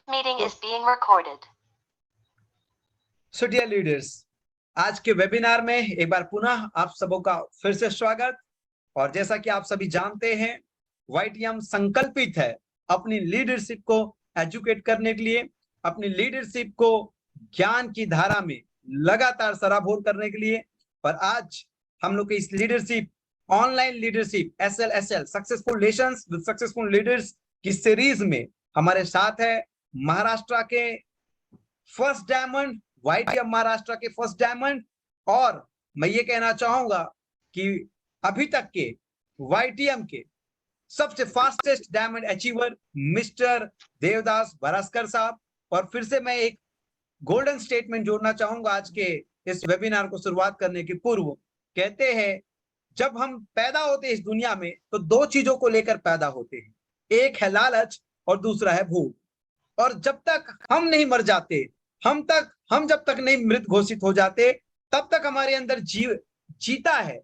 Meeting is being recorded. So dear leaders, आज के webinar में एक बार पुनः आप सबों का फिर से स्वागत। और जैसा कि आप सभी जानते हैं, YTM संकल्पित है अपनी लीडरशिप को एजुकेट करने के लिए, अपनी लीडरशिप को ज्ञान की धारा में लगातार सराबोर करने के लिए। पर आज हम लोग की इस leadership, online leadership SLSL successful relations with successful leaders की सीरीज में हमारे साथ है महाराष्ट्र के फर्स्ट डायमंड, YTM महाराष्ट्र के फर्स्ट डायमंड। और मैं ये कहना चाहूंगा कि अभी तक के YTM के सबसे fastest diamond achiever mister Devdas Baraskar साहब। और फिर से मैं एक गोल्डन स्टेटमेंट जोड़ना चाहूंगा आज के इस वेबिनार को शुरुआत करने के पूर्व। कहते हैं जब हम पैदा होते हैं इस दुनिया में तो दो चीजों को लेकर पैदा होते हैं, एक है लालच और दूसरा है भूख। और जब तक हम नहीं मर जाते, हम जब तक नहीं मृत घोषित हो जाते, तब तक हमारे अंदर जीता है,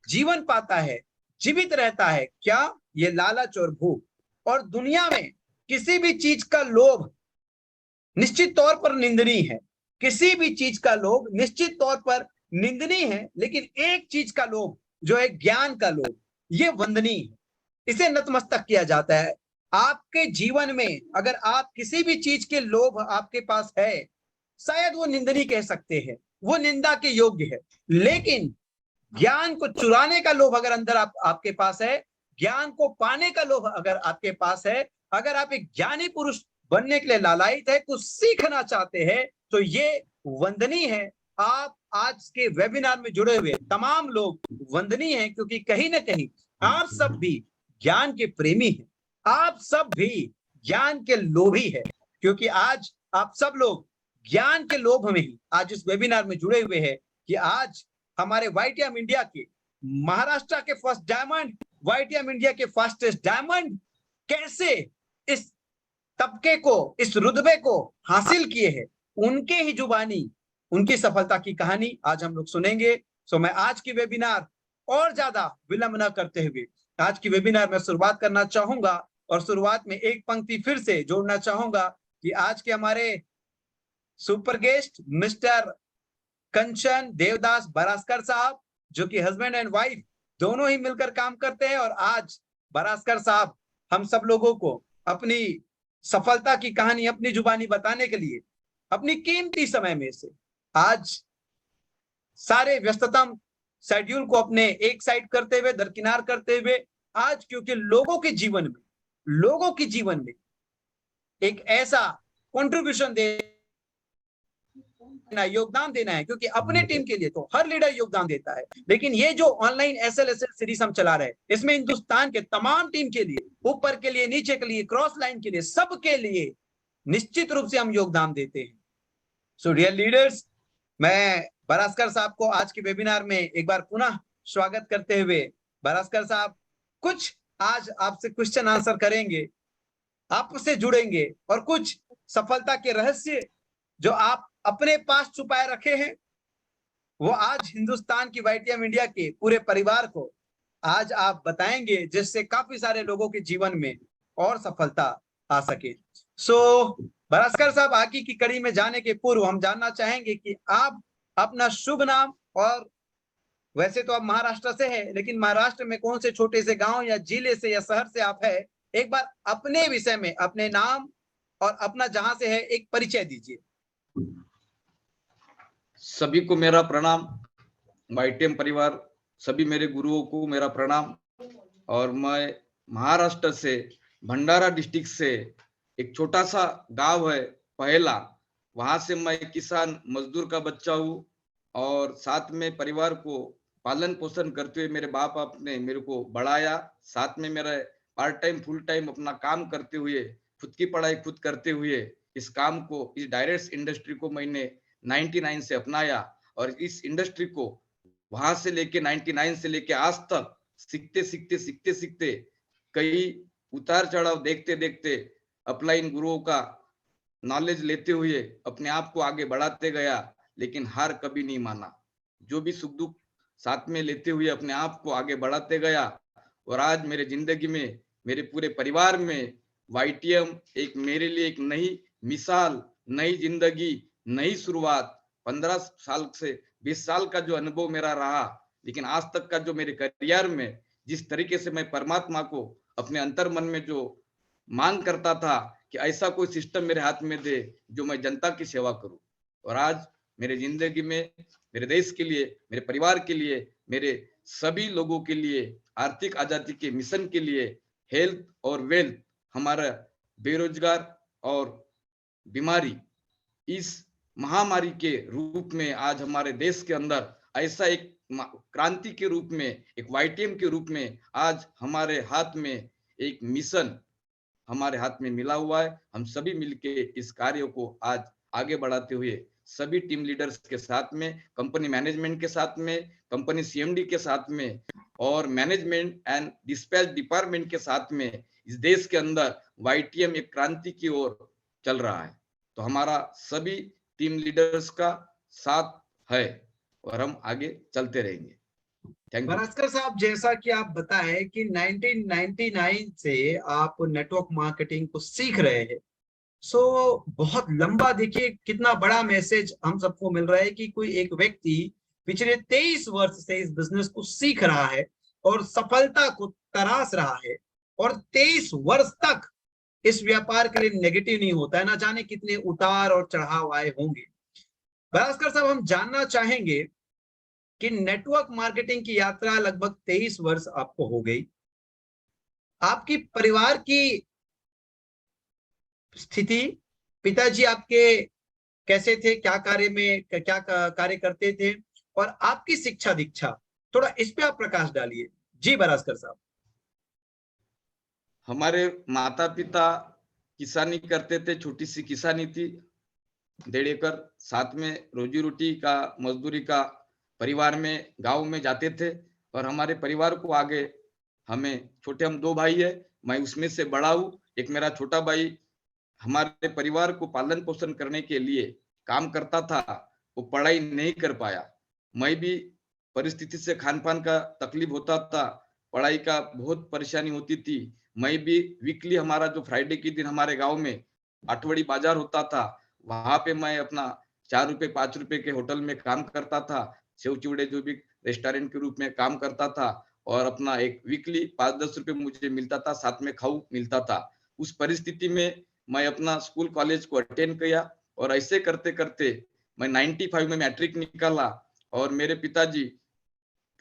जीवन पाता है, जीवित रहता है क्या? ये लालच और भूख। और दुनिया में किसी भी चीज का लोभ निश्चित तौर पर निंदनीय है, किसी भी चीज का लोभ निश्चित तौर पर निंदनीय है, लेकिन एक चीज का लोभ जो है ज्ञान का लोभ, ये वंदनीय है, इसे नतमस्तक किया जाता है। आपके जीवन में अगर आप किसी भी चीज के लोभ आपके पास है, शायद वो निंदनीय कह सकते हैं, वो निंदा के योग्य है, लेकिन ज्ञान को चुराने का लोभ अगर अंदर आपके पास है, ज्ञान को पाने का लोभ अगर आपके पास है, अगर आप एक ज्ञानी पुरुष बनने के लिए लालायित है, कुछ सीखना चाहते हैं, तो ये वंदनीय है। आप आज के वेबिनार में जुड़े हुए तमाम लोग वंदनीय हैं, क्योंकि कहीं ना कहीं आप सब भी ज्ञान के प्रेमी हैं, आप सब भी ज्ञान के लोभी है, क्योंकि आज आप सब लोग ज्ञान के लोभ में ही आज इस वेबिनार में जुड़े हुए हैं कि आज हमारे YTM इंडिया के महाराष्ट्र के फर्स्ट डायमंड, YTM इंडिया के फास्टेस्ट डायमंड कैसे इस तबके को, इस रुतबे को हासिल किए हैं, उनके ही जुबानी उनकी सफलता की कहानी आज हम लोग सुनेंगे। सो मैं आज की वेबिनार और ज्यादा विलंब न करते हुए आज की वेबिनार में शुरुआत करना चाहूंगा। और शुरुआत में एक पंक्ति फिर से जोड़ना चाहूंगा कि आज के हमारे सुपर गेस्ट मिस्टर कंचन देवदास बरास्कर साहब, जो कि हस्बैंड एंड वाइफ दोनों ही मिलकर काम करते हैं। और आज बरास्कर साहब हम सब लोगों को अपनी सफलता की कहानी अपनी जुबानी बताने के लिए अपनी कीमती समय में से आज सारे व्यस्ततम शेड्यूल को अपने एक साइड करते हुए, दरकिनार करते हुए, आज क्योंकि लोगों के जीवन में एक ऐसा कंट्रीब्यूशन देना, योगदान देना है, क्योंकि अपने टीम के लिए तो हर लीडर योगदान देता है, लेकिन ये जो ऑनलाइन SLSL सीरीज हम चला रहे हैं, इसमें हिंदुस्तान के तमाम टीम के लिए, ऊपर के लिए, नीचे के लिए, क्रॉस लाइन के लिए, सबके लिए निश्चित रूप से हम योगदान देते हैं। सो डियर लीडर्स, मैं बरास्कर साहब को आज के वेबिनार में एक बार पुनः स्वागत करते हुए, बरास्कर साहब कुछ आज आपसे क्वेश्चन आंसर करेंगे, आपसे जुड़ेंगे और कुछ सफलता के रहस्य जो आप अपने पास छुपाए रखे हैं, वो आज हिंदुस्तान की YTM इंडिया के पूरे परिवार को आज आप बताएंगे, जिससे काफी सारे लोगों के जीवन में और सफलता आ सके। सो बरास्कर साहब, आगे की कड़ी में जाने के पूर्व हम जानना चाहेंगे कि आप अपना शुभ नाम, और वैसे तो आप महाराष्ट्र से हैं, लेकिन महाराष्ट्र में कौन से छोटे से गांव या जिले से या शहर से आप है, एक बार अपने विषय में, अपने नाम और अपना जहां से है एक परिचय दीजिए। सभी को मेरा प्रणाम, YTM परिवार, सभी मेरे गुरुओं को मेरा प्रणाम। और मैं महाराष्ट्र से, भंडारा डिस्ट्रिक्ट से, एक छोटा सा गांव है पहला, वहां से मैं किसान मजदूर का बच्चा हूँ। और साथ में परिवार को पालन पोषण करते हुए मेरे बाप ने मेरे को बढ़ाया, साथ में मेरा पार्ट टाइम फुल टाइम अपना काम करते हुए, खुद की पढ़ाई खुद करते हुए इस काम को, इस डायरेक्ट इंडस्ट्री को मैंने 99 से अपनाया। और इस इंडस्ट्री को वहां से लेके 99 से लेके आज तक सीखते कई उतार चढ़ाव देखते देखते अपलाइन गुरुओं का नॉलेज लेते हुए अपने आप को आगे बढ़ाते गया, लेकिन हार कभी नहीं माना। जो भी सुख दुख साथ में लेते हुए अपने आप को आगे बढ़ाते गया। और आज मेरे जिंदगी में, मेरे पूरे परिवार में YTM एक मेरे लिए एक नई मिसाल, नई जिंदगी, नई शुरुआत। 15 साल से 20 साल का जो अनुभव मेरा रहा, लेकिन आज तक का जो मेरे करियर में जिस तरीके से मैं परमात्मा को अपने अंतर मन में जो मांग करता था कि ऐसा कोई सिस्टम मेरे हाथ में दे जो मैं जनता की सेवा करूं, और आज मेरे जिंदगी में मेरे देश के लिए, मेरे परिवार के लिए, मेरे सभी लोगों के लिए, आर्थिक आजादी के मिशन के लिए, हेल्थ और वेल्थ, हमारा बेरोजगार और बीमारी, इस महामारी के रूप में आज हमारे देश के अंदर ऐसा एक क्रांति के रूप में, एक वाईटीएम के रूप में आज हमारे हाथ में एक मिशन हमारे हाथ में मिला हुआ है। हम सभी मिलके इस कार्य को आज आगे बढ़ाते हुए सभी टीम लीडर्स के साथ में, कंपनी मैनेजमेंट के साथ में, कंपनी सीएमडी के साथ में और मैनेजमेंट एंड डिस्पैच डिपार्टमेंट के साथ में इस देश के अंदर वाईटीएम एक क्रांति की ओर चल रहा है। तो हमारा सभी टीम लीडर्स का साथ है और हम आगे चलते रहेंगे। Thank you. भास्कर साहब, जैसा कि आप बताएं कि 1999 से आप नेटवर्क मार्केटिंग को सीख रहे हैं, सो बहुत लंबा, देखिए कितना बड़ा मैसेज हम सबको मिल रहा है कि कोई एक व्यक्ति पिछले 23 वर्ष से इस बिजनेस को सीख रहा है और सफलता को तराश रहा है, और 23 वर्ष तक इस व्यापार के लिए नेगेटिव नहीं होता है। ना जाने कितने उतार और चढ़ाव आए होंगे। भास्कर साहब, हम जानना चाहेंगे कि नेटवर्क मार्केटिंग की यात्रा लगभग 23 वर्ष आपको हो गई। आपकी परिवार की स्थिति, पिताजी आपके कैसे थे, क्या कार्य में क्या कार्य करते थे, और आपकी शिक्षा दीक्षा, थोड़ा इस पे आप प्रकाश डालिए। जी भास्कर साहब। हमारे माता पिता किसानी करते थे, छोटी सी किसानी थी, 1.5 एकड़, साथ में रोजी रोटी का, मजदूरी का परिवार में गांव में जाते थे। और हमारे परिवार को आगे हमें छोटे, हम 2 भाई है, मैं उसमें से बड़ा हूँ। एक मेरा छोटा भाई हमारे परिवार को पालन पोषण करने के लिए काम करता था, वो पढ़ाई नहीं कर पाया। मैं भी परिस्थिति से खान पान का तकलीफ होता था, पढ़ाई का बहुत परेशानी होती थी। मैं भी वीकली, हमारा जो फ्राइडे के दिन हमारे गांव में आठवड़ी बाजार होता था, वहां पे मैं अपना 4 रुपए 5 रुपए के होटल में काम करता था, सेव चिवड़े जो भी रेस्टोरेंट के रूप में काम करता था, और अपना एक वीकली 5-10 रुपए मुझे मिलता था, साथ में खाऊ मिलता था। उस परिस्थिति में मैं अपना स्कूल कॉलेज को अटेंड किया, और ऐसे करते करते मैं 95 में मैट्रिक निकाला, और मेरे पिताजी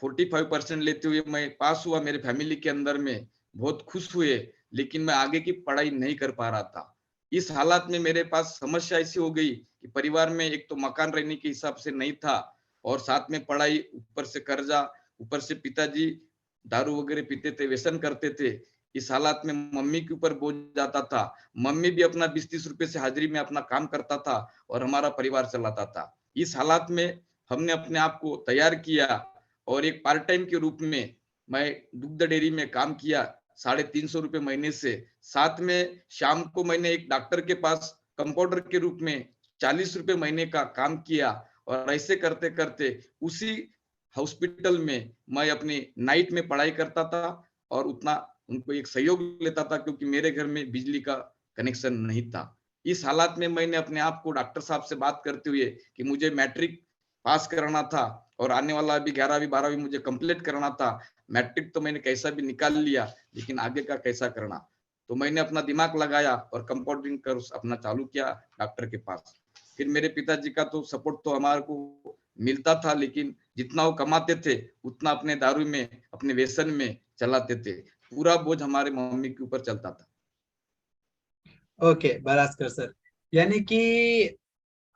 45% लेते हुए मैं पास हुआ। मेरे फैमिली के अंदर में बहुत खुश हुए, लेकिन मैं आगे की पढ़ाई नहीं कर पा रहा था। इस हालात में मेरे पास समस्या ऐसी हो गई कि परिवार में एक तो मकान रहने के हिसाब से नहीं था, और साथ में पढ़ाई, ऊपर से कर्जा, ऊपर से पिताजी दारू वगैरह पीते थे, व्यसन करते थे। इस हालात में मम्मी के ऊपर बोझ जाता था। मम्मी भी अपना 20-30 रुपए से हाजिरी में अपना काम करता था और हमारा परिवार चलाता था। इस हालात में हमने अपने आप को तैयार किया, और एक पार्ट टाइम के रूप में मैं दुग्ध डेयरी में काम किया, 350 रुपए महीने से। साथ में शाम को मैंने एक डॉक्टर के पास कंपाउंडर के रूप में 40 रुपए महीने का काम किया, और ऐसे करते करते उसी हॉस्पिटल में मैं अपनी नाइट में पढ़ाई करता था, और उतना उनको एक सहयोग लेता था, क्योंकि मेरे घर में बिजली का कनेक्शन नहीं था। इस हालात में मैंने अपने आप को डॉक्टर साहब से बात करते हुए कि मुझे मैट्रिक पास करना था, और आने वाला अभी 11वीं 12वीं मुझे कंप्लीट करना था। मैट्रिक तो मैंने कैसा भी निकाल लिया, लेकिन आगे का कैसा करना। तो मैंने अपना दिमाग लगाया और कंपाउंडिंग कोर्स अपना चालू किया डॉक्टर के पास। फिर मेरे पिताजी का तो सपोर्ट तो हमारे को मिलता था, लेकिन जितना वो कमाते थे उतना अपने दारू में, अपने व्यसन में चलाते थे। पूरा बोझ हमारे मम्मी के ऊपर चलता था। ओके भास्कर सर, यानी कि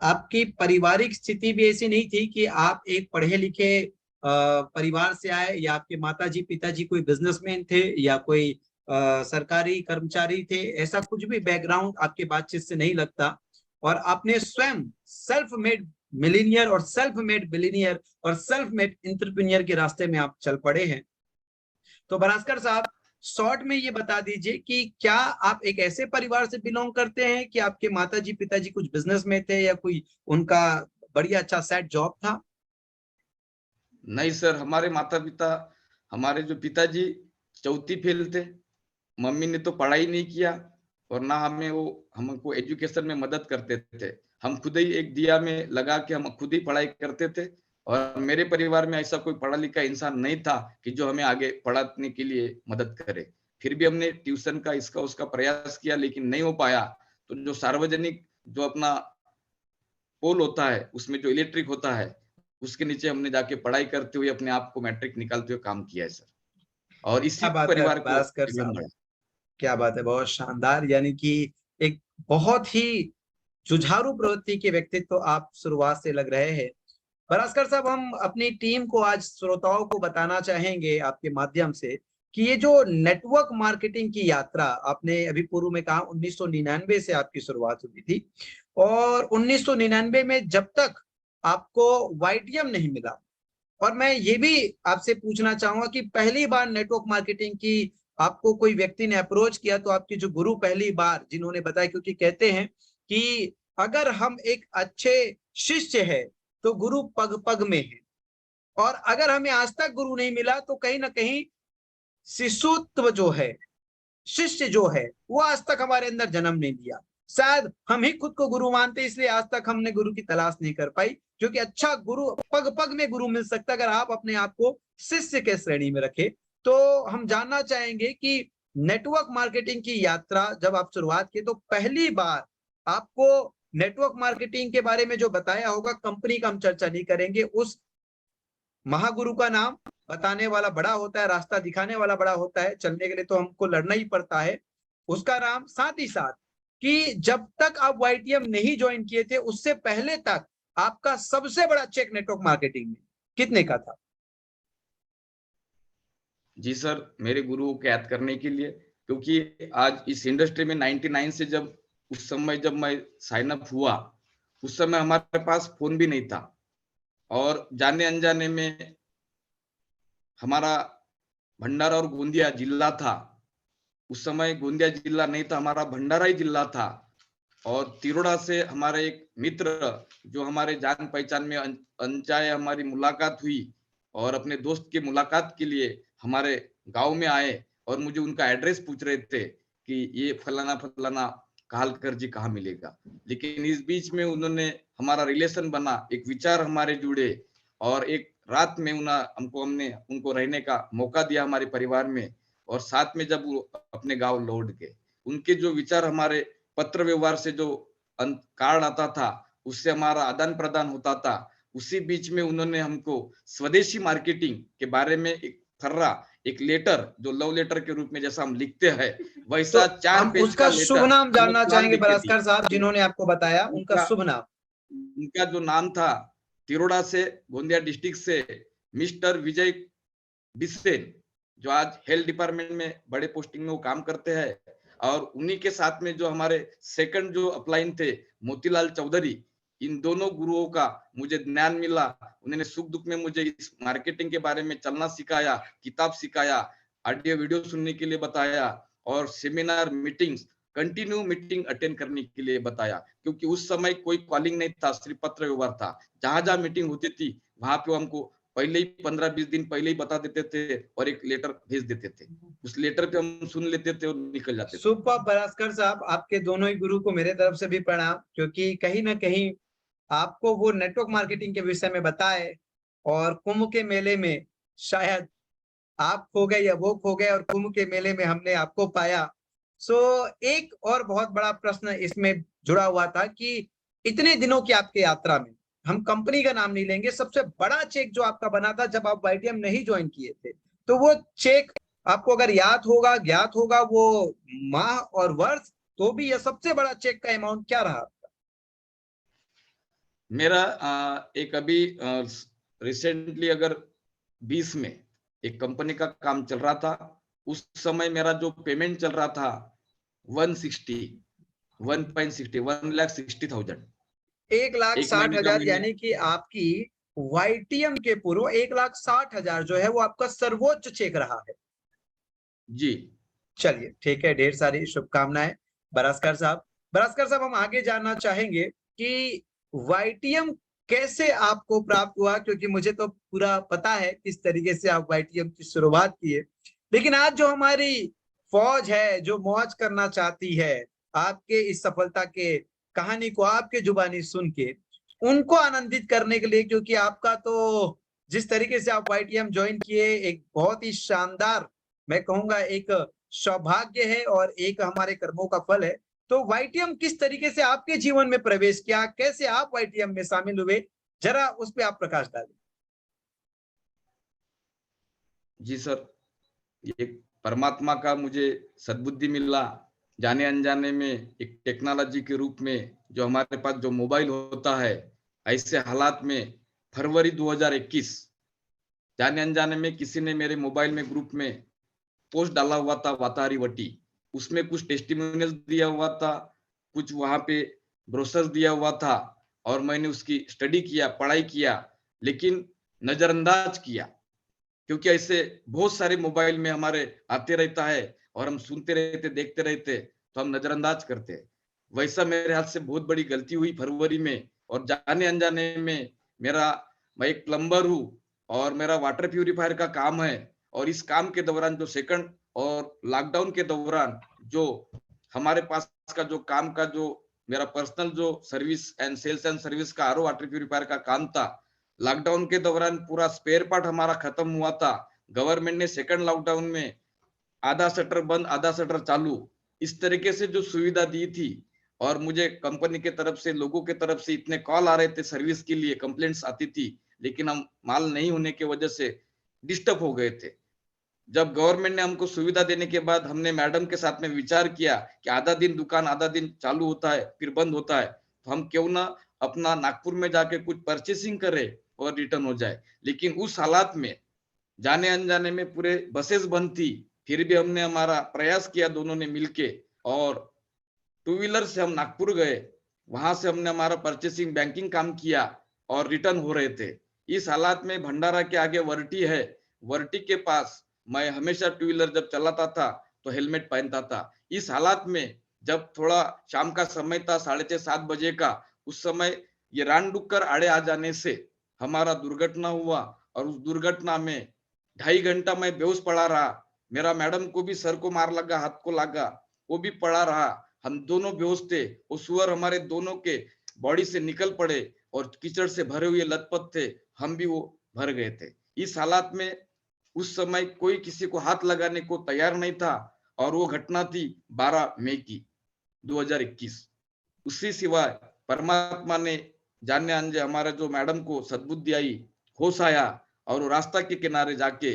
आपकी पारिवारिक स्थिति भी ऐसी नहीं थी कि आप एक पढ़े लिखे परिवार से आए, या आपके माताजी पिताजी कोई बिजनेसमैन थे, या कोई सरकारी कर्मचारी थे, ऐसा कुछ भी बैकग्राउंड आपके बातचीत से नहीं लगता। और आपने स्वयं सेल्फ मेड मिलीनियर और सेल्फ मेड बिलीनियर और सेल्फ मेड एंटरप्रेन्योर के रास्ते में आप चल पड़े हैं। तो भास्कर साहब, शॉर्ट में ये बता दीजिए कि क्या आप एक ऐसे परिवार से बिलोंग करते हैं कि आपके माताजी पिताजी कुछ बिजनेस में थे, या कोई उनका बढ़िया अच्छा सेट जॉब था? नहीं सर, हमारे माता पिता, हमारे जो पिताजी चौथी फेल थे। मम्मी ने तो पढ़ाई नहीं किया, और ना हमें वो हमको एजुकेशन में मदद करते थे। हम खुद ही एक दिया में लगा के हम खुद ही पढ़ाई करते थे और मेरे परिवार में ऐसा कोई पढ़ा लिखा इंसान नहीं था कि जो हमें आगे पढ़ाने के लिए मदद करे। फिर भी हमने ट्यूशन का इसका उसका प्रयास किया लेकिन नहीं हो पाया। तो जो सार्वजनिक जो अपना पोल होता है उसमें जो इलेक्ट्रिक होता है उसके नीचे हमने जाके पढ़ाई करते हुए अपने आप को मैट्रिक निकालते हुए काम किया है सर। और इसी क्या बात है परिवार को भास्कर आगे साहब, बढ़ाया। क्या बात है, बहुत शानदार। यानी कि एक बहुत ही जुझारू प्रवृत्ति के व्यक्तित्व आप शुरुआत से लग रहे हैं। भास्कर साहब, हम अपनी टीम को आज श्रोताओं को बताना चाहेंगे आपके माध्यम से कि ये जो नेटवर्क मार्केटिंग की यात्रा आपने अभी पूर्व में कहा 1999 से आपकी शुरुआत हुई थी, और 1999 में जब तक आपको वाईटीएम नहीं मिला, और मैं ये भी आपसे पूछना चाहूंगा कि पहली बार नेटवर्क मार्केटिंग की आपको कोई व्यक्ति ने अप्रोच किया तो आपके जो गुरु पहली बार जिन्होंने बताया, क्योंकि कहते हैं कि अगर हम एक अच्छे शिष्य है तो गुरु पग पग में है, और अगर हमें आज तक गुरु नहीं मिला तो कहीं ना कहीं शिष्यत्व जो है, शिष्य जो है, वो आज तक हमारे अंदर जन्म नहीं लिया। शायद हम ही खुद को गुरु मानते, इसलिए आज तक हमने गुरु की तलाश नहीं कर पाई, क्योंकि अच्छा गुरु पग पग में गुरु मिल सकता है अगर आप अपने आप को शिष्य के श्रेणी में रखें। तो हम जानना चाहेंगे कि नेटवर्क मार्केटिंग की यात्रा जब आप शुरुआत की तो पहली बार आपको नेटवर्क मार्केटिंग के बारे में जो बताया होगा, कंपनी का हम चर्चा नहीं करेंगे, उस महागुरु का नाम बताने वाला बड़ा होता है, रास्ता दिखाने वाला बड़ा होता है, चलने के लिए तो हमको लड़ना ही पड़ता है, उसका नाम। साथ ही साथ कि जब तक आप वाईटीएम नहीं ज्वाइन किए थे उससे पहले तक आपका सबसे बड़ा चेक नेटवर्क मार्केटिंग में कितने का था? जी सर, मेरे गुरुओं को याद करने के लिए, क्योंकि आज इस इंडस्ट्री में 99 से जब उस समय जब मैं साइन अप हुआ उस समय हमारे पास फोन भी नहीं था और जाने अनजाने में हमारा भंडारा और गोंदिया जिला था। उस समय गोंदिया जिला नहीं था, हमारा भंडारा ही जिला था। और तिरोड़ा से हमारे एक मित्र जो हमारे जान पहचान में अनचाहे हमारी मुलाकात हुई और अपने दोस्त की मुलाकात के लिए हमारे गांव में आए और मुझे उनका एड्रेस पूछ रहे थे कि ये फलाना फलाना कहालकर जी कहाँ मिलेगा। लेकिन इस बीच में उन्होंने हमारा रिलेशन बना, एक विचार हमारे जुड़े और एक रात में हमने उनको रहने का मौका दिया हमारे परिवार में। और साथ में जब वो अपने गांव लौट गए, उनके जो विचार हमारे पत्र व्यवहार से जो कार्ड आता था उससे हमारा आदान प्रदान होता था। उसी बीच में उन्होंने हमको स्वदेशी मार्केटिंग के बारे में एक फर्रा, एक लेटर, जो लव लेटर के रूप में जैसा हम लिखते हैं तो वैसा 4 हम पेज का उसका शुभ लेटर नाम जानना मोतीलाल चाहेंगे लिख के दी। भास्कर साहब, जिन्होंने आपको बताया उनका उनका शुभ नाम। उनका जो नाम था, तिरोड़ा से, गोंदिया डिस्ट्रिक्ट से, मिस्टर विजय बिसेन, जो आज हेल्थ डिपार्टमेंट में बड़े पोस्टिंग में वो काम करते हैं। और उन्हीं के साथ में जो हमारे सेकंड जो अपलाइन थे मोतीलाल चौधरी, इन दोनों गुरुओं का मुझे ज्ञान मिला। उन्होंने सुख दुख में मुझे इस मार्केटिंग के बारे में चलना सिखाया, किताब सिखाया, ऑडियो वीडियो सुनने के लिए बताया और seminar meetings, continue meeting attend करने के लिए बताया। क्योंकि उस समय कोई कॉलिंग नहीं था, सिर्फ पत्र व्यवहार था। जहां जहां मीटिंग होती थी वहां पे हमको पहले ही 15-20 दिन पहले ही बता देते थे और एक लेटर भेज देते थे। उस लेटर पे हम सुन लेते थे और निकल जाते थे। सुपर भास्कर साहब, आपके दोनों ही गुरु को मेरे तरफ से भी प्रणाम, क्योंकि कहीं ना कहीं आपको वो नेटवर्क मार्केटिंग के विषय में बताए और कुंभ के मेले में शायद आप खो गए या वो खो गए और कुंभ के मेले में हमने आपको पाया। सो एक और बहुत बड़ा प्रश्न इसमें जुड़ा हुआ था कि इतने दिनों की आपकी यात्रा में, हम कंपनी का नाम नहीं लेंगे, सबसे बड़ा चेक जो आपका बना था जब आप वाईटीएम नहीं ज्वाइन किए थे, तो वो चेक आपको अगर याद होगा, ज्ञात होगा वो माह और वर्ष, तो भी यह सबसे बड़ा चेक का अमाउंट क्या रहा? मेरा एक अभी रिसेंटली अगर 20 में एक कंपनी का काम चल रहा था, उस समय मेरा जो पेमेंट चल रहा था 160 1.60 1,60,000 एक महीने का 1,60,000, मैंने। यानी कि आपकी वाईटीएम के पूर्व 1,60,000 जो है वो आपका सर्वोच्च चेक रहा है। जी चलिए ठीक है, ढेर सारी शुभकामनाएं बरास्कर साहब। बरास्कर साहब, हम आगे जानना चाहेंगे कि वाईटीएम कैसे आपको प्राप्त हुआ, क्योंकि मुझे तो पूरा पता है किस तरीके से आप वाईटीएम की शुरुआत किए, लेकिन आज जो हमारी फौज है जो मौज करना चाहती है, आपके इस सफलता के कहानी को आपके जुबानी सुन के उनको आनंदित करने के लिए, क्योंकि आपका तो जिस तरीके से आप वाईटीएम ज्वाइन किए एक बहुत ही शानदार, मैं कहूंगा एक सौभाग्य है और एक हमारे कर्मों का फल है। तो वाईटीएम किस तरीके से आपके जीवन में प्रवेश किया, कैसे आप वाईटीएम में शामिल हुए, जरा उस पे आप प्रकाश डालें। जी सर, ये परमात्मा का मुझे सद्बुद्धि मिला, जाने अनजाने में एक टेक्नोलॉजी के रूप में जो हमारे पास जो मोबाइल होता है, ऐसे हालात में फरवरी 2021 जाने अनजाने में किसी ने मेरे मोबाइल में ग्रुप में पोस्ट डाला हुआ था वातारी वटी, उसमें कुछ टेस्टिमोनियल दिया हुआ था, कुछ वहां पे ब्रोशर्स दिया हुआ था और मैंने उसकी स्टडी किया, पढ़ाई किया, लेकिन नजरअंदाज किया, क्योंकि ऐसे बहुत सारे मोबाइल में हमारे आते रहता है और हम सुनते रहते, देखते रहते, तो हम नजरअंदाज करते हैं। वैसा मेरे हाथ से बहुत बड़ी गलती हुई फरवरी में, और जाने अनजाने में मैं एक प्लम्बर हूँ और मेरा वाटर प्यूरिफायर का काम है, और इस काम के दौरान जो सेकंड और लॉकडाउन के दौरान जो हमारे पास का जो काम का जो मेरा पर्सनल जो service and sales and service का आरओ वाटर प्यूरिफायर का काम था, लॉकडाउन के दौरान पूरा स्पेयर पार्ट हमारा खत्म हुआ था। गवर्नमेंट ने सेकंड लॉकडाउन में आधा शटर बंद आधा शटर चालू, इस तरीके से जो सुविधा दी थी, और मुझे कंपनी के तरफ से, लोगों के तरफ से इतने कॉल आ रहे थे सर्विस के लिए, कंप्लेंट्स आती थी, लेकिन हम माल नहीं होने की वजह से डिस्टर्ब हो गए थे। जब गवर्नमेंट ने हमको सुविधा देने के बाद हमने मैडम के साथ में विचार किया कि आधा दिन दुकान आधा दिन चालू होता है फिर बंद होता है, तो हम क्यों ना अपना नागपुर में जाके कुछ परचेसिंग करें और रिटर्न हो जाए। लेकिन उस हालात में जाने अनजाने में पूरे बसेस बंद थी, फिर भी हमने हमारा प्रयास किया दोनों ने मिलके, और टू व्हीलर से हम नागपुर गए, वहां से हमने हमारा परचेसिंग बैंकिंग काम किया और रिटर्न हो रहे थे। इस हालात में भंडारा के आगे वर्टी है, वर्टी के पास मैं हमेशा टू व्हीलर जब चलाता था तो हेलमेट पहनता था। इस हालात में जब थोड़ा शाम का समय था, 6:30-7 बजे का, उस समय ये रान डुक्कर आड़े आ जाने से हमारा दुर्घटना हुआ, और उस दुर्घटना में 2.5 घंटा मैं बेहोश पड़ा रहा। मेरा मैडम को भी सर को मार लगा, हाथ को लगा, वो भी पड़ा रहा, हम दोनों बेहोश थे। वो सुअर हमारे दोनों के बॉडी से निकल पड़े और कीचड़ से भरे हुए लथपथ थे, हम भी वो भर गए थे। इस हालात में उस समय कोई किसी को हाथ लगाने को तैयार नहीं था, और वो घटना थी 12 मई की 2021। उसी सिवाय परमात्मा ने जाने अनजाने हमारे जो मैडम को सद्बुद्धि आई, होश आया, और वो रास्ता के किनारे जाके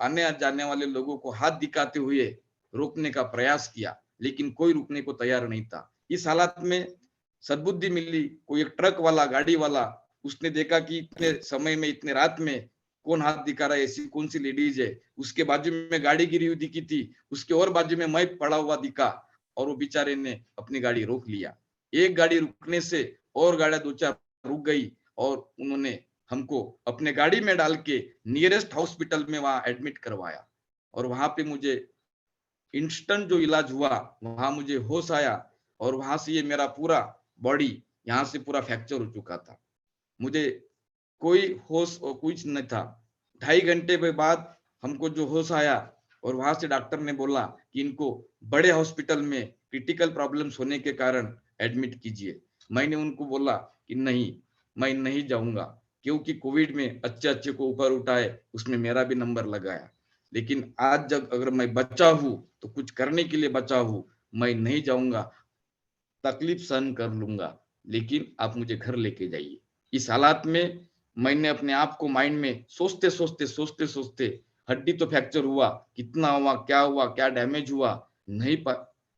आने जाने वाले लोगों को हाथ दिखाते हुए रोकने का प्रयास किया, लेकिन कोई रुकने को तैयार नहीं था। इस हालात में सद्बुद्धि मिली, कोई एक ट्रक वाला, गाड़ी वाला, उसने देखा कि इतने समय में, इतने रात में कौन हाथ दिखा रहा है, ऐसी कौन सी लेडीज है। उसके बाजू में गाड़ी गिरी हुई दिखी थी, उसके और बाजू में मैं पड़ा हुआ दिखा, और वो बेचारे ने अपनी गाड़ी रोक लिया। एक गाड़ी रुकने से और गाड़ियां 2-4 रुक गई, और उन्होंने हमको अपने गाड़ी में डाल के नियरेस्ट हॉस्पिटल में वहां एडमिट करवाया, और वहां पे मुझे इंस्टेंट जो इलाज हुआ, वहां मुझे होश आया, और वहां से ये मेरा पूरा बॉडी यहाँ से पूरा फ्रैक्चर हो चुका था। मुझे कोई होश और कुछ नहीं था। 2.5 घंटे के बाद हमको जो होश आया, और वहां से डॉक्टर ने बोला कि इनको बड़े हॉस्पिटल में क्रिटिकल प्रॉब्लम्स होने के कारण एडमिट कीजिए। मैंने उनको बोला कि नहीं, मैं नहीं जाऊंगा, क्योंकि कोविड में अच्छे अच्छे को ऊपर उठाए, उसमें मेरा भी नंबर लगाया। लेकिन आज जब अगर मैं बचा हूं तो कुछ करने के लिए बचा हूं, मैं नहीं जाऊंगा, तकलीफ सहन कर लूंगा, लेकिन आप मुझे घर लेके जाइए। इस हालात में मैंने अपने आप को माइंड में सोचते हड्डी तो फ्रैक्चर हुआ, कितना हुआ, क्या डैमेज हुआ, नहीं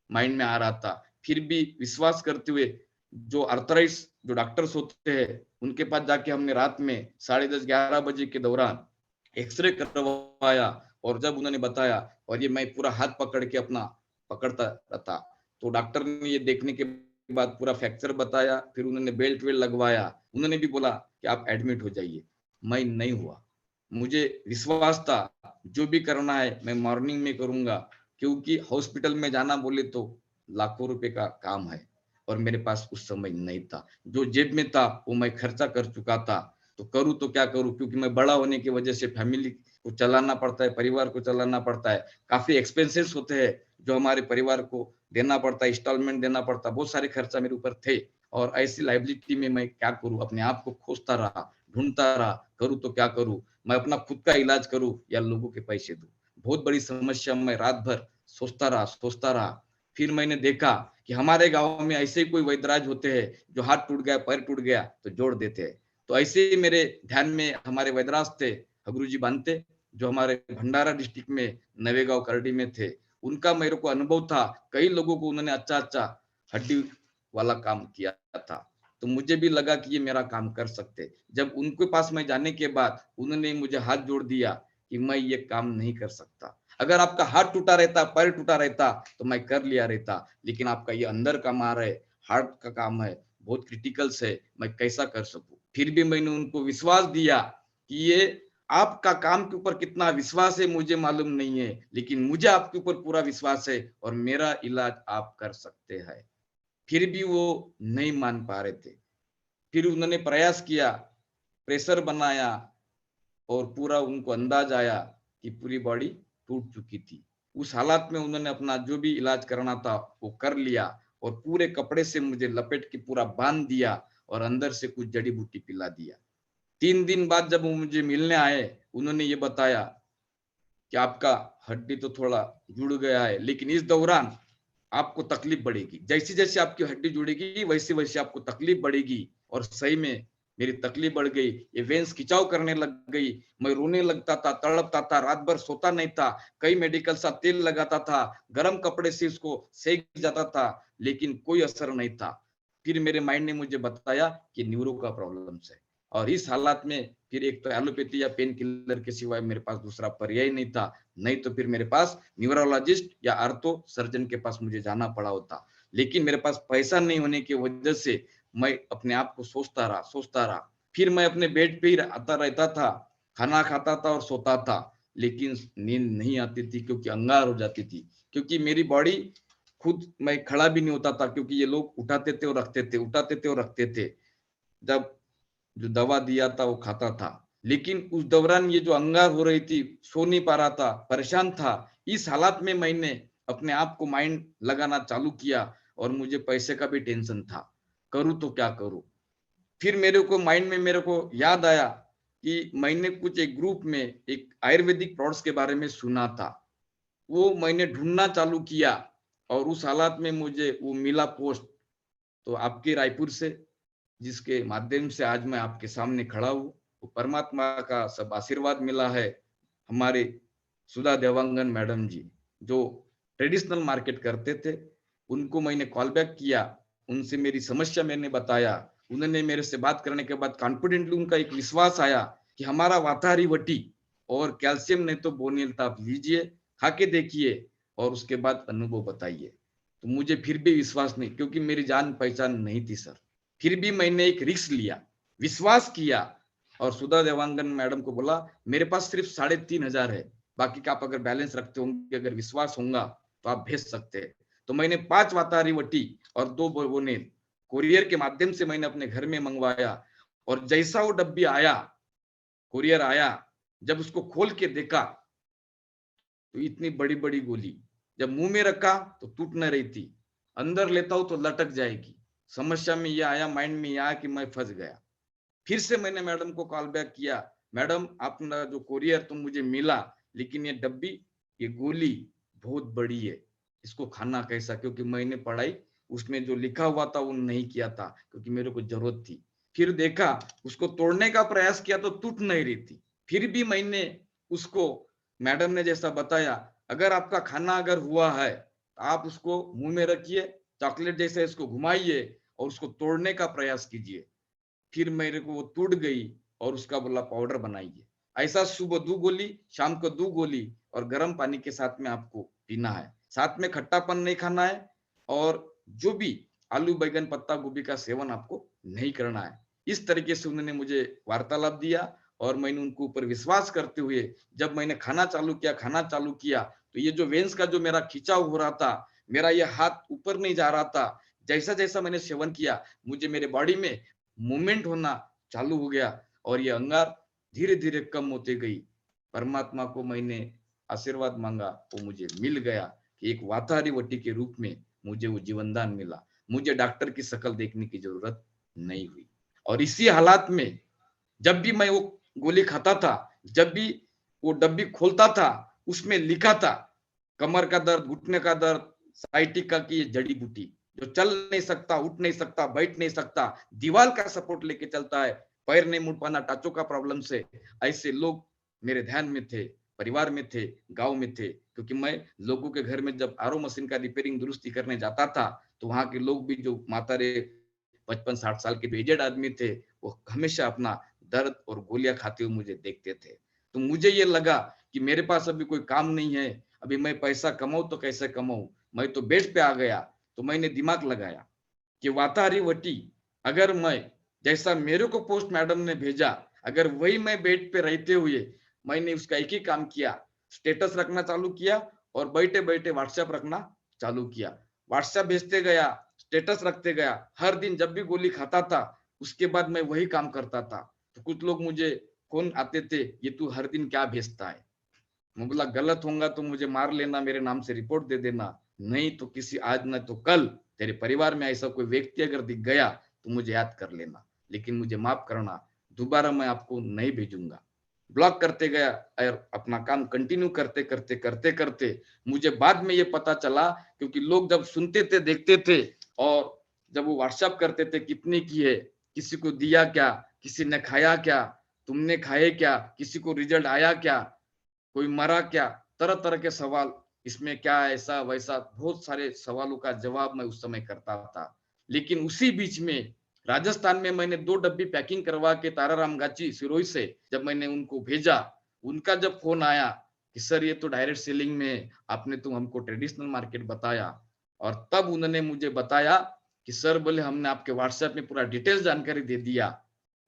माइंड में आ रहा था। फिर भी विश्वास करते हुए जो अर्थराइट्स जो डॉक्टर्स होते हैं उनके पास जाके हमने रात में 10:30-11 बजे के दौरान एक्सरे करवाया, और जब उन्होंने बताया, और ये मैं पूरा हाथ पकड़ के अपना पकड़ता रहता, तो डॉक्टर ने ये देखने के बाद पूरा फ्रैक्चर बताया, फिर उन्होंने बेल्ट वेल्ट लगवाया, उन्होंने भी बोला कि आप एडमिट हो जाइए। मैं नहीं हुआ, मुझे विश्वास था जो भी करना है मैं मॉर्निंग में करूंगा, क्योंकि हॉस्पिटल में जाना बोले तो लाखों रुपए का काम है, और मेरे पास उस समय नहीं था। जो जेब में था वो मैं खर्चा कर चुका था, तो करूँ तो क्या करूँ, क्योंकि मैं बड़ा होने की वजह से फैमिली को चलाना पड़ता है, परिवार को चलाना पड़ता है, काफी एक्सपेंसेस होते हैं जो हमारे परिवार को देना पड़ता, इंस्टॉलमेंट देना पड़ता, बहुत सारे खर्चा मेरे ऊपर थे। और ऐसी लाइबिलिटी में मैं क्या करूं, अपने आप को खोजता रहा, ढूंढता रहा, करूं तो क्या करूं, मैं अपना खुद का इलाज करूं या लोगों के पैसे दूं। बहुत बड़ी समस्या, मैं रात भर सोचता रहा। फिर मैंने देखा कि हमारे गांव में ऐसे ही कोई वैद्यराज होते हैं जो हाथ टूट गया, पैर टूट गया तो जोड़ देते हैं। तो ऐसे ही मेरे ध्यान में हमारे वैद्यराज थे, हगरू जी बांते, जो हमारे भंडारा डिस्ट्रिक्ट में नवेगांव करडी में थे। उनका मेरे को अनुभव था, कई लोगों को उन्होंने अच्छा हड्डी वाला काम किया था। तो मुझे भी लगा कि ये मेरा काम कर सकते। जब उनके पास मैं जाने के बाद उन्होंने मुझे हाथ जोड़ दिया कि मैं ये काम नहीं कर सकता। अगर आपका हाथ टूटा रहता, पैर टूटा रहता तो मैं कर लिया रहता, लेकिन आपका ये अंदर का मार है, हार्ट का काम है, बहुत क्रिटिकल है, मैं कैसा कर सकूं। फिर भी मैंने उनको विश्वास दिया कि ये आपका काम के ऊपर कितना विश्वास है मुझे मालूम नहीं है, लेकिन मुझे आपके ऊपर पूरा विश्वास है और मेरा इलाज आप कर सकते हैं। फिर भी वो नहीं मान पा रहे थे। फिर उन्होंने प्रयास किया, प्रेशर बनाया और पूरा उनको अंदाज आया कि पूरी बॉडी टूट चुकी थी। उस हालात में उन्होंने अपना जो भी इलाज करना था वो कर लिया और पूरे कपड़े से मुझे लपेट के पूरा बांध दिया और अंदर से कुछ जड़ी बूटी पिला दिया। 3 दिन बाद जब वो मुझे मिलने आए, उन्होंने ये बताया कि आपका हड्डी तो थोड़ा जुड़ गया है, लेकिन इस दौरान आपको तकलीफ बढ़ेगी। जैसी जैसी आपकी हड्डी जुड़ेगी वैसे वैसे आपको तकलीफ बढ़ेगी। और सही में मेरी तकलीफ बढ़ गई, ये वेंस खिंचाव करने लग गई, मैं रोने लगता था, तड़पता था, रात भर सोता नहीं था, कई मेडिकल सा तेल लगाता था, गर्म कपड़े से उसको सेक जाता था, लेकिन कोई असर नहीं था। फिर मेरे माइंड ने मुझे बताया कि न्यूरो का प्रॉब्लम है। और इस हालात में फिर एक तो एलोपैथी या पेन किलर के सिवाय मेरे पास दूसरा पर्याय नहीं था, नहीं तो फिर मेरे पास न्यूरोलॉजिस्ट या आर्थो सर्जन के पास मुझे जाना पड़ा होता। लेकिन मेरे पास पैसा नहीं होने की वजह से मैं अपने आप को सोचता रहा। फिर मैं अपने बेड पे ही आता रहता था, खाना खाता था और सोता था, लेकिन नींद नहीं आती थी क्योंकि अंगार हो जाती थी। क्योंकि मेरी बॉडी खुद, मैं खड़ा भी नहीं होता था क्योंकि ये लोग उठाते थे और रखते थे, उठाते थे और रखते थे। जब जो दवा दिया था वो खाता था, लेकिन उस दौरान ये जो अंगार हो रही थी, सो नहीं पा रहा था, परेशान था। इस हालात में मैंने अपने आप को माइंड लगाना चालू किया और मुझे पैसे का भी टेंशन था, करूं तो क्या करूं। फिर मेरे को माइंड में मेरे को याद आया कि मैंने कुछ एक ग्रुप में एक आयुर्वेदिक प्रोडक्ट्स के बारे में सुना था, वो मैंने ढूंढना चालू किया और उस हालात में मुझे वो मिला पोस्ट, तो आपके रायपुर से, जिसके माध्यम से आज मैं आपके सामने खड़ा हूँ। वो परमात्मा का सब आशीर्वाद मिला है। हमारे सुधा देवांगन मैडम जी, जो ट्रेडिशनल मार्केट करते थे, उनको मैंने कॉल बैक किया, उनसे मेरी समस्या मैंने बताया। उन्होंने मेरे से बात करने के बाद कॉन्फिडेंटली उनका एक विश्वास आया कि हमारा वातारी वटी और कैल्शियम नहीं तो बोनियल आप लीजिए, खा के देखिए और उसके बाद अनुभव बताइए। तो मुझे फिर भी विश्वास नहीं, क्योंकि मेरी जान पहचान नहीं थी सर। फिर भी मैंने एक रिस्क लिया, विश्वास किया और सुधा देवांगन मैडम को बोला मेरे पास सिर्फ 3,500 है, बाकी का आप अगर बैलेंस रखते होंगे, अगर विश्वास होगा तो आप भेज सकते हैं। तो मैंने 5 वातारी वटी और 2 बोनेल कुरियर के माध्यम से मैंने अपने घर में मंगवाया। और जैसा वो डब्बी आया, कुरियर आया, जब उसको खोल के देखा तो इतनी बड़ी बड़ी गोली, जब मुंह में रखा तो टूट न रही थी, अंदर लेता हूं तो लटक जाएगी। समस्या में ये आया, माइंड में ये आया कि मैं फंस गया। फिर से मैंने मैडम को कॉल बैक किया, मैडम आपका जो कुरियर तो मुझे मिला, लेकिन ये डब्बी, ये गोली बहुत बड़ी है, इसको खाना कैसा, क्योंकि मैंने पढ़ाई उसमें जो लिखा हुआ था वो नहीं किया था, क्योंकि मेरे को जरूरत थी। फिर देखा, उसको तोड़ने का प्रयास किया तो टूट नहीं रही थी। फिर भी मैंने उसको, मैडम ने जैसा बताया, अगर आपका खाना अगर हुआ है तो आप उसको मुंह में रखिए, चॉकलेट जैसे इसको घुमाइए और उसको तोड़ने का प्रयास कीजिए। फिर मेरे को वो टूट गई और उसका बोला पाउडर बनाइए, ऐसा सुबह 2 गोली, शाम को 2 गोली और गर्म पानी के साथ में आपको पीना है। साथ में खट्टापन नहीं खाना है और जो भी आलू बैगन पत्ता गोभी का सेवन आपको नहीं करना है। इस तरीके से उन्होंने मुझे वार्तालाप दिया और मैंने उनको ऊपर विश्वास करते हुए जब मैंने खाना चालू किया तो ये जो वेंस का जो मेरा खिंचाव हो रहा था, मेरा ये हाथ ऊपर नहीं जा रहा था, जैसा जैसा मैंने सेवन किया मुझे मेरे बॉडी में मूवमेंट होना चालू हो गया और ये अंगार धीरे धीरे कम होते गई। परमात्मा को मैंने आशीर्वाद मांगा, वो मुझे मिल गया कि एक वातारी वटी के रूप में मुझे वो जीवनदान मिला, मुझे डॉक्टर की शक्ल देखने की जरूरत नहीं हुई। और इसी हालात में जब भी मैं वो गोली खाता था, जब भी वो डब्बी खोलता था, उसमें लिखा था कमर का दर्द, घुटने का दर्द, साइटिका की जड़ी बूटी, जो चल नहीं सकता, उठ नहीं सकता, बैठ नहीं सकता, दीवार का सपोर्ट लेके चलता है, पैर नहीं मुड़ पाना, टाचों का प्रॉब्लम से, ऐसे लोग मेरे ध्यान में थे, परिवार में थे, गांव में थे। क्योंकि मैं लोगों के घर में जब आरओ मशीन का रिपेयरिंग दुरुस्ती करने जाता था, तो वहां के लोग भी जो मातारे 55-60 साल के एजेड आदमी थे, वो हमेशा अपना दर्द और गोलियां खाते हुए मुझे देखते थे। तो मुझे ये लगा कि मेरे पास अभी कोई काम नहीं है, अभी मैं पैसा कमाऊं तो कैसे कमाऊं, मैं तो बेड पे आ गया। तो मैंने दिमाग लगाया कि वातारी वटी, अगर मैं जैसा मेरे को पोस्ट मैडम ने भेजा, अगर वही मैं बेड पे रहते हुए, मैंने उसका एक ही काम किया, स्टेटस रखना चालू किया और बैठे बैठे व्हाट्सएप रखना चालू किया। व्हाट्सएप भेजते गया, स्टेटस रखते गया, हर दिन जब भी गोली खाता था उसके बाद मैं वही काम करता था। तो कुछ लोग मुझे फोन आते थे, ये तू हर दिन क्या भेजता है? मैं बोला गलत होगा तो मुझे मार लेना, मेरे नाम से रिपोर्ट दे देना, नहीं तो किसी आज न तो कल तेरे परिवार में ऐसा कोई व्यक्ति अगर दिख गया तो मुझे याद कर लेना, लेकिन मुझे माफ करना, दोबारा मैं आपको नहीं भेजूंगा। ब्लॉक करते गया और अपना काम कंटिन्यू करते करते करते करते मुझे बाद में ये पता चला, क्योंकि लोग जब सुनते थे देखते थे और जब वो व्हाट्सएप करते थे कितने की है, किसी को दिया क्या, किसी ने खाया क्या, तुमने खाए क्या, किसी को रिजल्ट आया क्या, कोई मरा क्या, तरह तरह के सवाल, इसमें क्या ऐसा वैसा, बहुत सारे सवालों का जवाब मैं उस समय करता था। लेकिन उसी बीच में राजस्थान में मैंने 2 डब्बी पैकिंग करवा के ताराराम गाची सिरोही से जब मैंने उनको भेजा, उनका जब फोन आया कि सर ये तो डायरेक्ट सेलिंग में, आपने तो हमको ट्रेडिशनल मार्केट बताया, और तब उन्होंने मुझे बताया कि सर बोले हमने आपके व्हाट्सएप में पूरा डिटेल्स जानकारी दे दिया,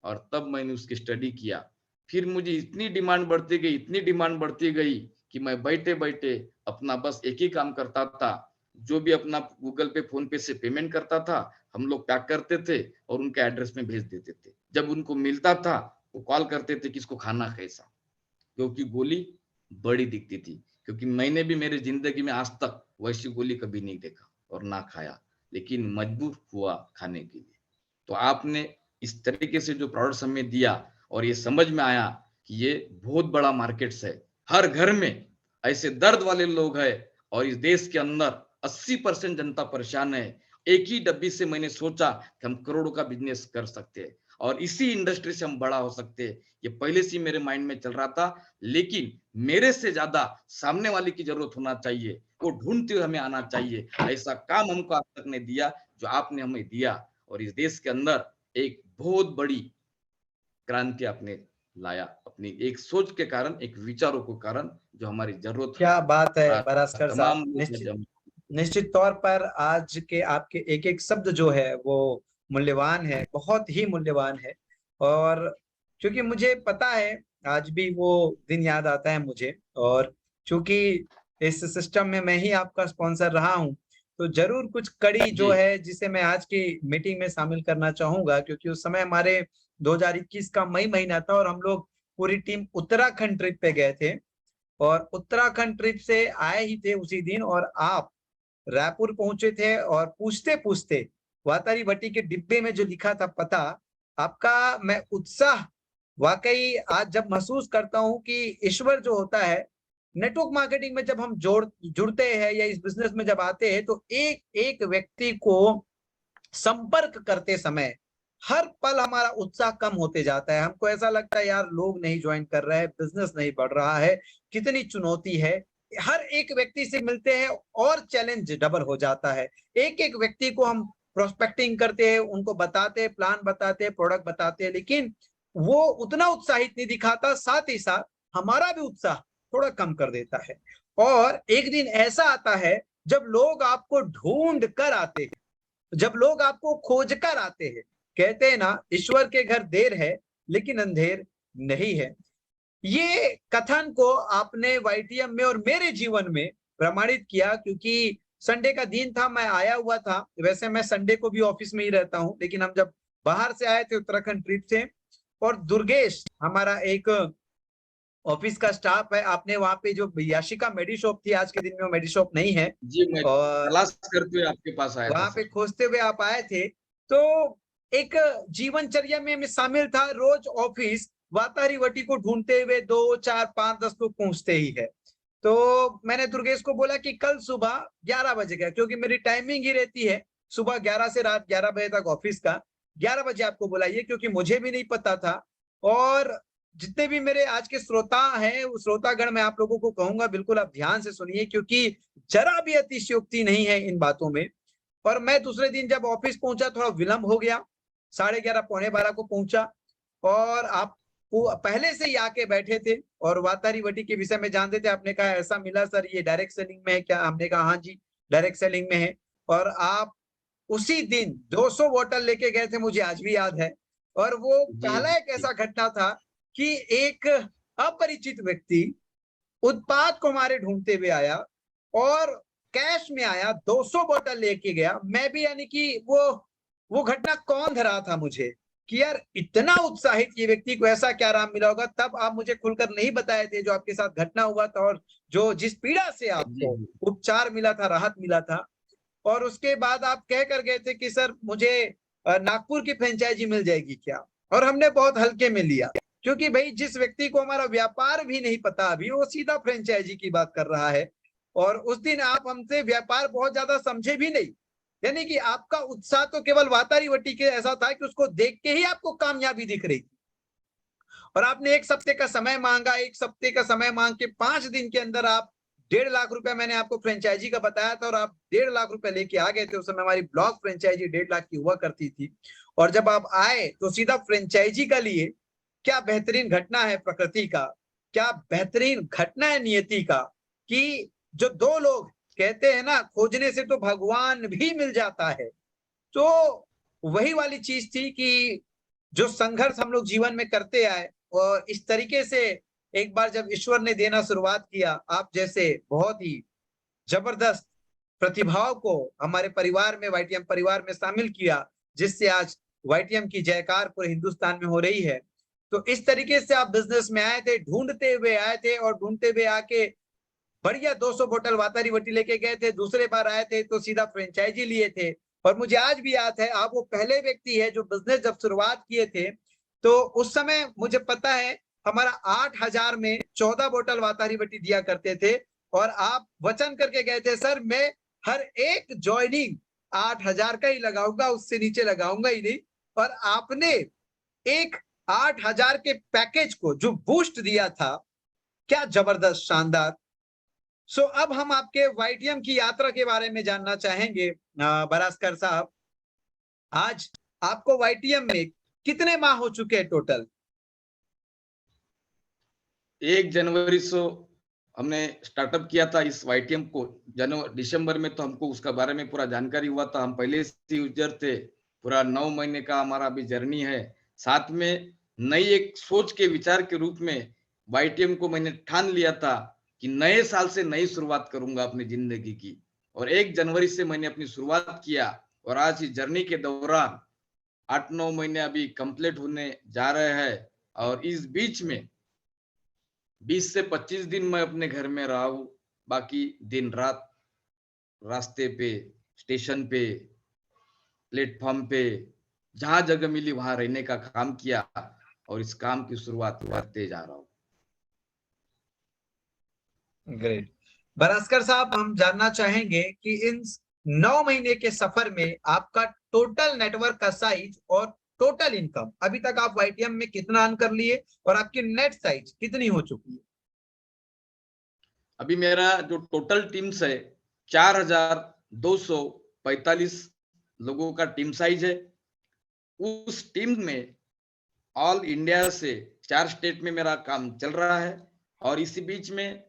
और तब मैंने उसकी स्टडी किया। फिर मुझे इतनी डिमांड बढ़ती गई, इतनी डिमांड बढ़ती गई कि मैं बैठे बैठे अपना बस एक ही काम करता था, जो भी अपना गूगल पे फोन पे से पेमेंट करता था, हम लोग पैक करते थे और उनके एड्रेस में भेज देते थे। जब उनको मिलता था वो कॉल करते थे कि इसको खाना कैसा, क्योंकि गोली बड़ी दिखती थी, क्योंकि मैंने भी मेरी जिंदगी में आज तक वैसी गोली कभी नहीं देखा और ना खाया, लेकिन मजबूर हुआ खाने के लिए। तो आपने इस तरीके से जो प्रोडक्ट्स हमें दिया और ये समझ में आया कि ये बहुत बड़ा मार्केट है, हर घर में ऐसे दर्द वाले लोग हैं, और इस देश के अंदर 80% जनता परेशान है। एक ही डब्बी से मैंने सोचा कि हम करोड़ों का बिजनेस कर सकते हैं और इसी इंडस्ट्री से हम बड़ा हो सकते हैं। ये पहले से मेरे माइंड में चल रहा था, लेकिन मेरे से ज्यादा सामने वाले की जरूरत होना चाहिए, वो ढूंढते हुए हमें आना चाहिए। ऐसा काम हमको आज तक ने दिया जो आपने हमें दिया, और इस देश के अंदर एक बहुत बड़ी क्रांति आपने लाया, अपनी एक सोच के कारण, एक विचारों के कारण, जो हमारी जरूरत है क्या बात है बरास्कर साहब। तमाम निश्चित लोग। निश्चित तौर पर आज के आपके एक एक शब्द जो है वो मूल्यवान है, बहुत ही मूल्यवान है। और क्योंकि मुझे पता है, आज भी वो दिन याद आता है मुझे, और चूंकि इस सिस्टम में मैं ही आपका स्पॉन्सर रहा हूं, तो जरूर कुछ कड़ी जो जी है जिसे मैं आज की मीटिंग में शामिल करना चाहूंगा, क्योंकि उस समय हमारे 2021 का मई महीना था और हम लोग पूरी टीम उत्तराखंड ट्रिप पे गए थे। और उत्तराखंड ट्रिप से आए ही थे उसी दिन, और आप रायपुर पहुंचे थे, और पूछते पूछते वातारी भट्टी के डिब्बे में जो लिखा था पता आपका, मैं उत्साह वाकई आज जब महसूस करता हूं कि ईश्वर जो होता है, नेटवर्क मार्केटिंग में जब हम जुड़ते हैं या इस बिजनेस में जब आते हैं, तो एक एक व्यक्ति को संपर्क करते समय हर पल हमारा उत्साह कम होते जाता है। हमको ऐसा लगता है यार लोग नहीं ज्वाइन कर रहे हैं, बिजनेस नहीं बढ़ रहा है, कितनी चुनौती है। हर एक व्यक्ति से मिलते हैं और चैलेंज डबल हो जाता है। एक एक व्यक्ति को हम प्रोस्पेक्टिंग करते हैं, उनको बताते हैं, प्लान बताते हैं, प्रोडक्ट बताते हैं, लेकिन वो उतना उत्साहित नहीं दिखाता, साथ ही साथ हमारा भी उत्साह थोड़ा कम कर देता है। और एक दिन ऐसा आता है जब लोग आपको ढूंढ कर आते हैं, जब लोग आपको खोज कर आते हैं। कहते हैं ना, ईश्वर के घर देर है लेकिन अंधेर नहीं है। ये कथन को आपने वाईटीएम में और मेरे जीवन में प्रमाणित किया, क्योंकि संडे का दिन था, मैं आया हुआ था। वैसे मैं संडे को भी ऑफिस में ही रहता हूं, लेकिन हम जब बाहर से आए थे उत्तराखंड ट्रिप से, और दुर्गेश हमारा एक ऑफिस का स्टाफ है, आपने वहां पे जो याशिका मेडी शॉप थी, आज के दिन में वो मेडी शॉप नहीं है, जी, मैं और तलाश करते हुए आपके पास आया था वहां पे सर। खोजते हुए आप आए थे। तो एक जीवनचर्या में शामिल था, रोज ऑफिस वातारी वटी को ढूंढते हुए 2 4 5 10 लोग पहुंचते ही है। तो मैंने दुर्गेश को बोला कि कल सुबह 11 बजे का, क्योंकि मेरी टाइमिंग ही रहती है सुबह 11 से रात 11 बजे तक ऑफिस का, 11 बजे आपको बुलाइए, क्योंकि मुझे भी नहीं पता था। और जितने भी मेरे आज के श्रोता हैं, उस श्रोतागण मैं आप लोगों को कहूंगा, बिल्कुल आप ध्यान से सुनिए, क्योंकि जरा भी अतिशयोक्ति नहीं है इन बातों में। और मैं दूसरे दिन जब ऑफिस पहुंचा, थोड़ा विलंब हो गया, 11:30 पौने 12 को पहुंचा, और आप वो पहले से ही आके बैठे थे और वातारी वटी के विषय में जानते थे। आपने कहा ऐसा मिला सर, ये डायरेक्ट सेलिंग में है क्या? हमने कहा हाँ जी, डायरेक्ट सेलिंग में है। और आप उसी दिन 200 बोतल लेके गए थे, मुझे आज भी याद है। और वो जी, पहला एक जी। ऐसा घटना था कि एक अपरिचित व्यक्ति उत्पाद को हमारे ढूंढते हुए आया और कैश में आया, 200 बोतल लेके गया। मैं भी, यानी कि वो घटना कौन धरा था मुझे कि यार इतना उत्साहित ये व्यक्ति को ऐसा क्या आराम मिला होगा। तब आप मुझे खुलकर नहीं बताए थे जो आपके साथ घटना हुआ था, और जो जिस पीड़ा से जी, आपको जी। उपचार मिला था, राहत मिला था। और उसके बाद आप कह कर गए थे कि सर मुझे नागपुर की फ्रेंचाइजी मिल जाएगी क्या? और हमने बहुत हल्के में लिया, क्योंकि भाई जिस व्यक्ति को हमारा व्यापार भी नहीं पता अभी, वो सीधा फ्रेंचाइजी की बात कर रहा है। और उस दिन आप हमसे व्यापार बहुत ज्यादा समझे भी नहीं, यानी कि आपका उत्साह तो केवल वातारी वटी के ऐसा था कि उसको देख के ही आपको कामयाबी दिख रही थी। और आपने 1 हफ्ते का समय मांगा, 1 हफ्ते का समय मांग के 5 दिन के अंदर आप 1.5 लाख रुपया, मैंने आपको फ्रेंचाइजी का बताया था, और आप 1.5 लाख रुपए लेके आ गए थे। उस समय हमारी ब्लॉक फ्रेंचाइजी 1.5 लाख की हुआ करती थी। और जब आप आए तो सीधा फ्रेंचाइजी का लिए। क्या बेहतरीन घटना है प्रकृति का, क्या बेहतरीन घटना है नियति का, कि जो दो लोग कहते हैं ना, खोजने से तो भगवान भी मिल जाता है। तो वही वाली चीज थी कि जो संघर्ष हम लोग जीवन में करते आए, और इस तरीके से एक बार जब ईश्वर ने देना शुरुआत किया, आप जैसे बहुत ही जबरदस्त प्रतिभाओं को हमारे परिवार में, वाईटीएम परिवार में शामिल किया, जिससे आज वाईटीएम की जयकार पूरे हिंदुस्तान में हो रही है। तो इस तरीके से आप बिजनेस में आए थे, ढूंढते हुए आए थे, और ढूंढते हुए आके बढ़िया 200 बोतल वातारी वटी लेके गए थे। दूसरे बार आए थे तो सीधा फ्रेंचाइजी लिए थे। और मुझे आज भी याद है, आप वो पहले व्यक्ति है जो बिजनेस जब शुरुआत किए थे, तो उस समय मुझे पता है हमारा 8,000 में 14 बोतल वातारी वटी दिया करते थे। और आप वचन करके गए थे, सर मैं हर एक ज्वाइनिंग 8,000 का ही लगाऊंगा, उससे नीचे लगाऊंगा ही नहीं। और आपने एक 8,000 के पैकेज को जो बूस्ट दिया था, क्या जबरदस्त, शानदार। अब हम आपके वाईटीएम की यात्रा के बारे में जानना चाहेंगे, बरास्कर साहब। आज आपको वाईटीएम में कितने माह हो चुके हैं टोटल? 1 जनवरी से हमने स्टार्टअप किया था इस वाईटीएम को। जनवरी दिसंबर में तो हमको उसका बारे में पूरा जानकारी हुआ था, हम पहले से यूजर थे। पूरा 9 महीने का हमारा अभी जर्नी है। साथ में नई एक सोच के विचार के रूप में वाईटीएम को मैंने ठान लिया था कि नए साल से नई शुरुआत करूंगा अपनी जिंदगी की। और 1 जनवरी से मैंने अपनी शुरुआत किया, और आज इस जर्नी के दौरान 8-9 महीने अभी कंप्लीट होने जा रहे हैं। और इस बीच में 20 से 25 दिन मैं अपने घर में रहा हूँ। बाकी दिन रात रास्ते पे, स्टेशन पे, प्लेटफॉर्म पे, जहां जगह मिली वहां रहने का काम किया, और इस काम की शुरुआत करते जा रहा हूँ। ग्रेट। बरास्कर साहब, हम जानना चाहेंगे कि इन 9 महीने के सफर में आपका टोटल नेटवर्क का साइज और टोटल इनकम, अभी तक आप वाईटीएम में कितना अर्न कर लिए, और आपकी नेट साइज कितनी हो चुकी है? अभी मेरा जो टोटल टीम्स है 4,245 लोगों का टीम साइज है। उस टीम में ऑल इंडिया से 4 स्टेट में मेरा काम चल रहा है। और इसी बीच में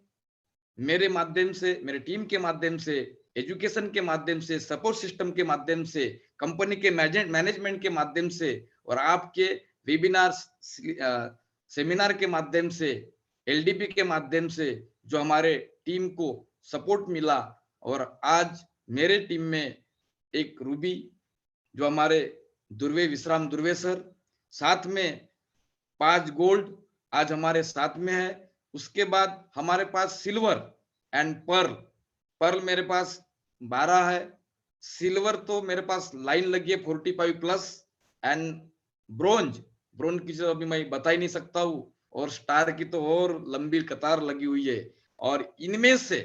मेरे माध्यम से, मेरे टीम के माध्यम से, एजुकेशन के माध्यम से, सपोर्ट सिस्टम के माध्यम से, कंपनी के मैनेजमेंट के माध्यम से, और आपके वेबिनार सेमिनार के माध्यम से, एलडीपी के माध्यम से जो हमारे टीम को सपोर्ट मिला। और आज मेरे टीम में एक रूबी जो हमारे विश्राम दुर्वे सर, साथ में 5 गोल्ड आज हमारे साथ में है। उसके बाद हमारे पास सिल्वर एंड पर्ल। पर्ल मेरे पास 12 है, सिल्वर तो मेरे पास लाइन लगी है 45+ एंड ब्रोंज, ब्रोंज की तो अभी मैं बता ही नहीं सकता हूँ, और स्टार की तो और लंबी कतार लगी हुई है। और इनमें से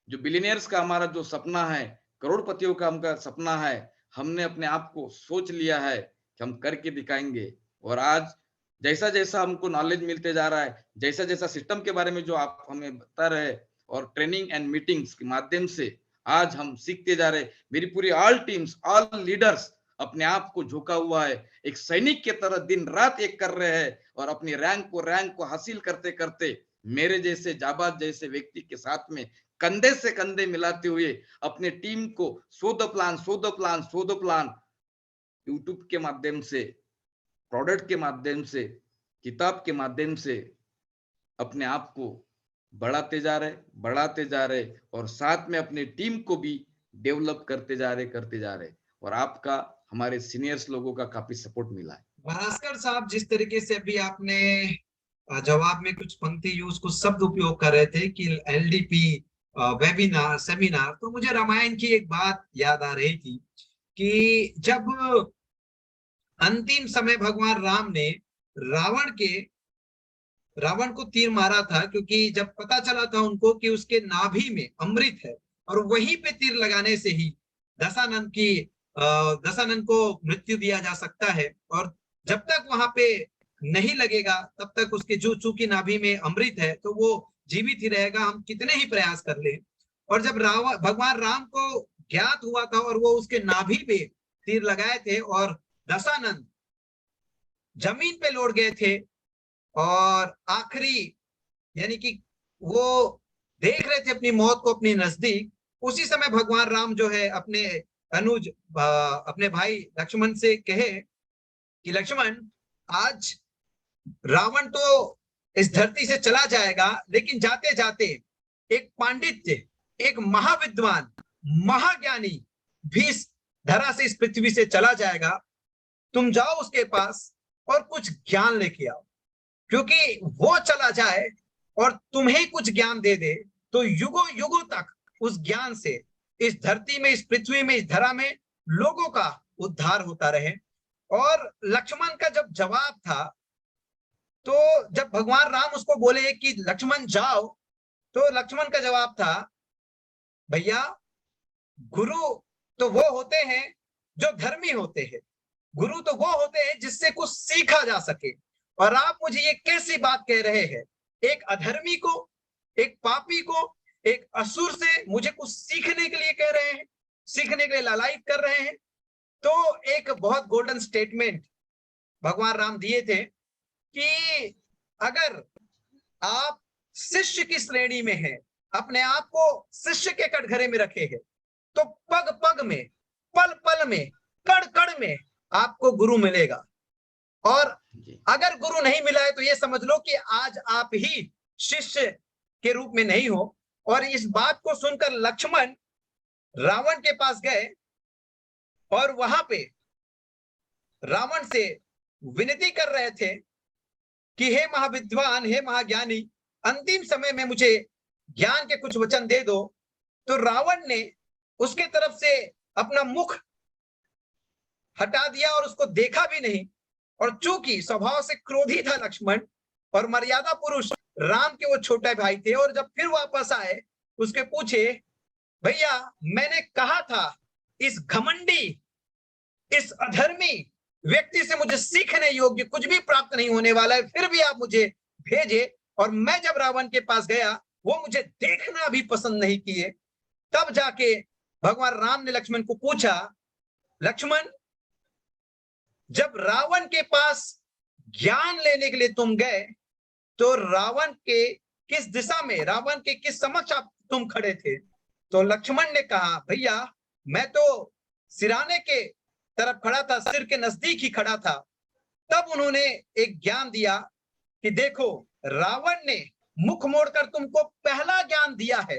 जो बिलियनियर्स का हमारा जो सपना है, करोड़पतियों का हमका सपना है, हमने अपने आप को सोच लिया है कि हम करके दिखाएंगे। और आज जैसा जैसा हमको नॉलेज मिलते जा रहा है, जैसा जैसा सिस्टम के बारे में जो आप हमें बता रहे, और ट्रेनिंग एंड मीटिंग्स के माध्यम से आज हम सीखते जा रहे। मेरी पूरी ऑल टीम्स, ऑल लीडर्स अपने आप को झोंका हुआ है, एक सैनिक की तरह दिन रात एक कर रहे हैं, और अपनी रैंक को हासिल करते करते मेरे जैसे जाबाज जैसे व्यक्ति के साथ में कंधे से कंधे मिलाते हुए अपने टीम को सो द प्लान यूट्यूब के माध्यम से, प्रोडक्ट के माध्यम से, किताब के माध्यम से अपने आप को बढ़ाते जा रहे, और साथ में अपनी टीम को भी डेवलप करते जा रहे। और आपका, हमारे सीनियर्स लोगों का काफी सपोर्ट मिला है। भास्कर साहब, जिस तरीके से अभी आपने जवाब में कुछ पंक्ति यूज, कुछ शब्द उपयोग कर रहे थे कि एलडीपी वेबिनार सेमिनार, तो मुझे रामायण की एक बात याद आ रही थी कि जब अंतिम समय भगवान राम ने रावण को तीर मारा था, क्योंकि जब पता चला था उनको कि उसके नाभि में अमृत है, और वहीं पे तीर लगाने से ही दशानन को मृत्यु दिया जा सकता है, और जब तक वहां पे नहीं लगेगा तब तक उसके जो चूंकि नाभि में अमृत है तो वो जीवित ही रहेगा, हम कितने ही प्रयास कर ले। और जब भगवान राम को ज्ञात हुआ था और वो उसके नाभि पे तीर लगाए थे और दशानन जमीन पे लौट गए थे, और आखिरी यानी कि वो देख रहे थे अपनी मौत को अपनी नजदीक, उसी समय भगवान राम जो है अपने अनुज अपने भाई लक्ष्मण से कहे कि लक्ष्मण, आज रावण तो इस धरती से चला जाएगा, लेकिन जाते जाते एक पांडित्य, एक महाविद्वान, महाज्ञानी भी इस धरा से, इस पृथ्वी से चला जाएगा। तुम जाओ उसके पास और कुछ ज्ञान लेके आओ, क्योंकि वो चला जाए और तुम्हें कुछ ज्ञान दे दे तो युगों युगों तक उस ज्ञान से इस धरती में, इस पृथ्वी में, इस धरा में लोगों का उद्धार होता रहे। और लक्ष्मण का जब जवाब था, तो जब भगवान राम उसको बोले कि लक्ष्मण जाओ, तो लक्ष्मण का जवाब था, भैया गुरु तो वो होते हैं जो धर्मी होते हैं, गुरु तो वो होते हैं जिससे कुछ सीखा जा सके, और आप मुझे ये कैसी बात कह रहे हैं? एक अधर्मी को, एक पापी को, एक असुर से मुझे कुछ सीखने के लिए कह रहे हैं, सीखने के लिए लालायित कर रहे हैं। तो एक बहुत गोल्डन स्टेटमेंट भगवान राम दिए थे कि अगर आप शिष्य की श्रेणी में हैं, अपने आप को शिष्य के कटघरे में रखे हैं, तो पग पग में, पल पल में, कण कण में आपको गुरु मिलेगा। और अगर गुरु नहीं मिला है तो ये समझ लो कि आज आप ही शिष्य के रूप में नहीं हो। और इस बात को सुनकर लक्ष्मण रावण के पास गए और वहां पे रावण से विनती कर रहे थे कि हे महाविद्वान, हे महाज्ञानी, अंतिम समय में मुझे ज्ञान के कुछ वचन दे दो। तो रावण ने उसके तरफ से अपना मुख हटा दिया और उसको देखा भी नहीं। और चूंकि स्वभाव से क्रोधी था लक्ष्मण और मर्यादा पुरुष राम के वो छोटे भाई थे, और जब फिर वापस आए उसके पूछे, भैया मैंने कहा था इस घमंडी, इस अधर्मी व्यक्ति से मुझे सीखने योग्य कुछ भी प्राप्त नहीं होने वाला है, फिर भी आप मुझे भेजे। और मैं जब रावण के पास गया, वो मुझे देखना भी पसंद नहीं किए। तब जाके भगवान राम ने लक्ष्मण को पूछा, लक्ष्मण, जब रावण के पास ज्ञान लेने के लिए तुम गए, तो रावण के किस दिशा में, रावण के किस समक्ष आप तुम खड़े थे? तो लक्ष्मण ने कहा, भैया मैं तो सिराने के तरफ खड़ा था, सिर के नजदीक ही खड़ा था। तब उन्होंने एक ज्ञान दिया कि देखो, रावण ने मुख मोड़कर तुमको पहला ज्ञान दिया है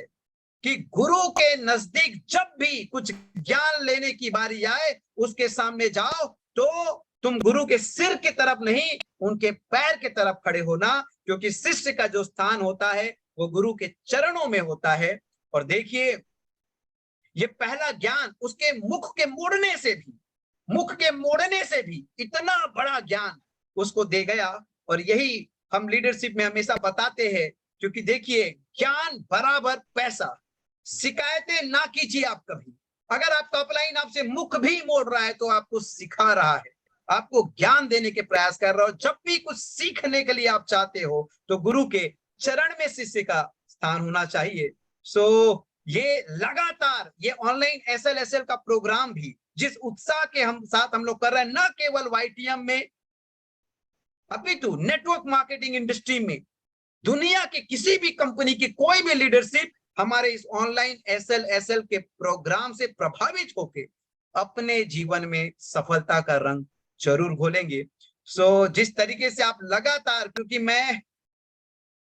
कि गुरु के नजदीक जब भी कुछ ज्ञान लेने की बारी आए, उसके सामने जाओ तो तुम गुरु के सिर की तरफ नहीं, उनके पैर की तरफ खड़े होना, क्योंकि शिष्य का जो स्थान होता है वो गुरु के चरणों में होता है। और देखिए, ये पहला ज्ञान उसके मुख के मोड़ने से भी इतना बड़ा ज्ञान उसको दे गया। और यही हम लीडरशिप में हमेशा बताते हैं, क्योंकि देखिए, ज्ञान बराबर पैसा। शिकायतें ना कीजिए आप कभी। अगर आपका अपलाइन आपसे मुख भी मोड़ रहा है तो आपको सिखा रहा है, आपको ज्ञान देने के प्रयास कर रहा हो। जब भी कुछ सीखने के लिए आप चाहते हो तो गुरु के चरण में शिष्य का स्थान होना चाहिए। सो ये लगातार ये ऑनलाइन एसएलएसएल का प्रोग्राम भी जिस उत्साह के हम लोग कर रहे हैं, न केवल वाईटीएम में अपितु नेटवर्क मार्केटिंग इंडस्ट्री में, दुनिया के किसी भी कंपनी की कोई भी लीडरशिप हमारे इस ऑनलाइन एसएलएसएल के प्रोग्राम से प्रभावित होकर अपने जीवन में सफलता का रंग जरूर घोलेंगे। सो जिस तरीके से आप लगातार, क्योंकि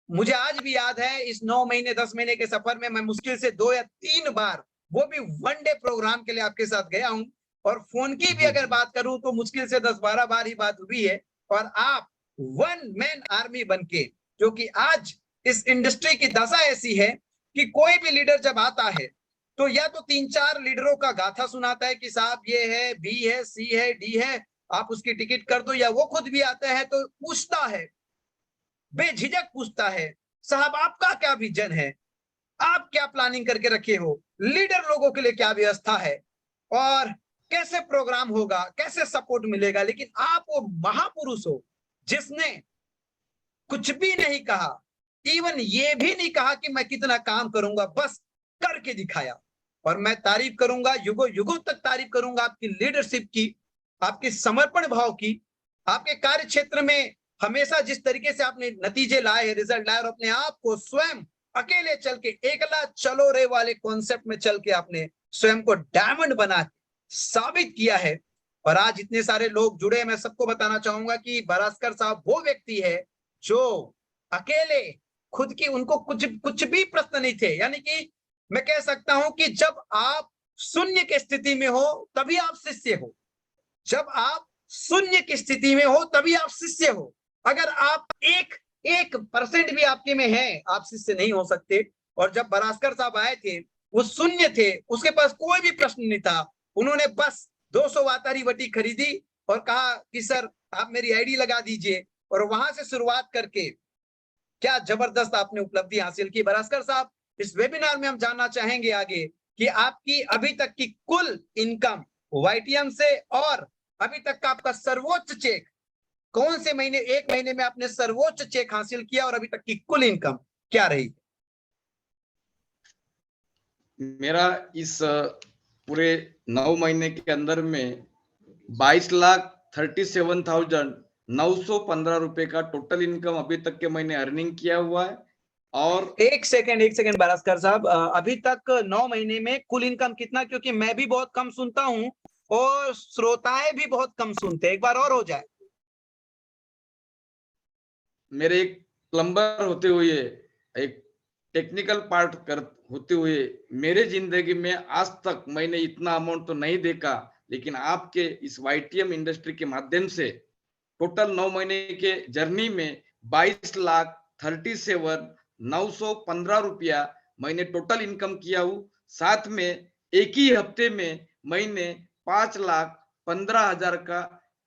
मुझे आज भी याद है इस 9 महीने 10 महीने के सफर में मैं मुश्किल से 2 या 3 बार, वो भी वन डे प्रोग्राम के लिए आपके साथ गया हूं। और फोन की भी अगर बात करूं तो मुश्किल से 10-12 बार ही बात हुई है। और आप वन मैन आर्मी बनके, जो कि आज इस इंडस्ट्री की दशा ऐसी है कि कोई भी लीडर जब आता है तो या तो 3-4 लीडरों का गाथा सुनाता है कि साहब ये है, बी है, सी है, डी है, आप उसकी टिकट कर दो, या वो खुद भी आता है तो पूछता है, बेझिझक पूछता है, साहब आपका क्या विजन है, आप क्या प्लानिंग करके रखे हो, लीडर लोगों के लिए क्या व्यवस्था है, और कैसे प्रोग्राम होगा, कैसे सपोर्ट मिलेगा। लेकिन आप वो महापुरुष हो जिसने कुछ भी नहीं कहा, इवन ये भी नहीं कहा कि मैं कितना काम करूंगा, बस करके दिखाया। और मैं तारीफ करूंगा, युगों युगों तक तारीफ करूंगा आपकी लीडरशिप की, आपके समर्पण भाव की, आपके कार्य क्षेत्र में हमेशा जिस तरीके से आपने नतीजे लाए, रिजल्ट लाए, और अपने आप को स्वयं अकेले चल के एकला चलो रे वाले कॉन्सेप्ट में चल के आपने स्वयं को डायमंड बना साबित किया है। और आज इतने सारे लोग जुड़े, मैं सबको बताना चाहूंगा कि बरास्कर साहब वो व्यक्ति है जो अकेले खुद की, उनको कुछ भी प्रश्न नहीं थे। यानी कि मैं कह सकता हूं कि जब आप शून्य की स्थिति में हो तभी आप शिष्य हो, जब आप शून्य की स्थिति में हो तभी आप शिष्य हो। अगर आप 1% भी आपके में है, आप शिष्य नहीं हो सकते। और जब बरास्कर साहब आए थे, वो शून्य थे, उसके पास कोई भी प्रश्न नहीं था, उन्होंने बस 200 वातारी वटी खरीदी और कहा कि सर आप मेरी आईडी लगा दीजिए, और वहां से शुरुआत करके क्या जबरदस्त आपने उपलब्धि हासिल की। बरास्कर साहब, इस वेबिनार में हम जानना चाहेंगे आगे कि आपकी अभी तक की कुल इनकम वाईटीएम से, और अभी तक का आपका सर्वोच्च चेक कौन से महीने, 1 महीने में आपने सर्वोच्च चेक हासिल किया, और अभी तक की कुल इनकम क्या रही? मेरा इस पूरे 9 महीने के अंदर में 22,37,915 रुपए का टोटल इनकम अभी तक के मैंने अर्निंग किया हुआ है। और एक सेकंड बरास्कर साहब, अभी तक 9 महीने में कुल इनकम कितना? क्योंकि मैं भी बहुत कम सुनता हूं और श्रोताएं भी बहुत कम सुनते हैं, एक बार और हो जाए। मेरे एक प्लम्बर होते हुए, एक टेक्निकल पार्ट होते हुए, मेरे जिंदगी में आज तक मैंने इतना अमाउंट तो नहीं देखा। लेकिन आपके इस वाईटीएम इंडस्ट्री के माध्यम से टोटल 9 महीने के जर्नी में 22,37,915 रुपया मैंने टोटल इनकम किया हूँ। साथ में एक ही हफ्ते में मैंने 5,15,000 का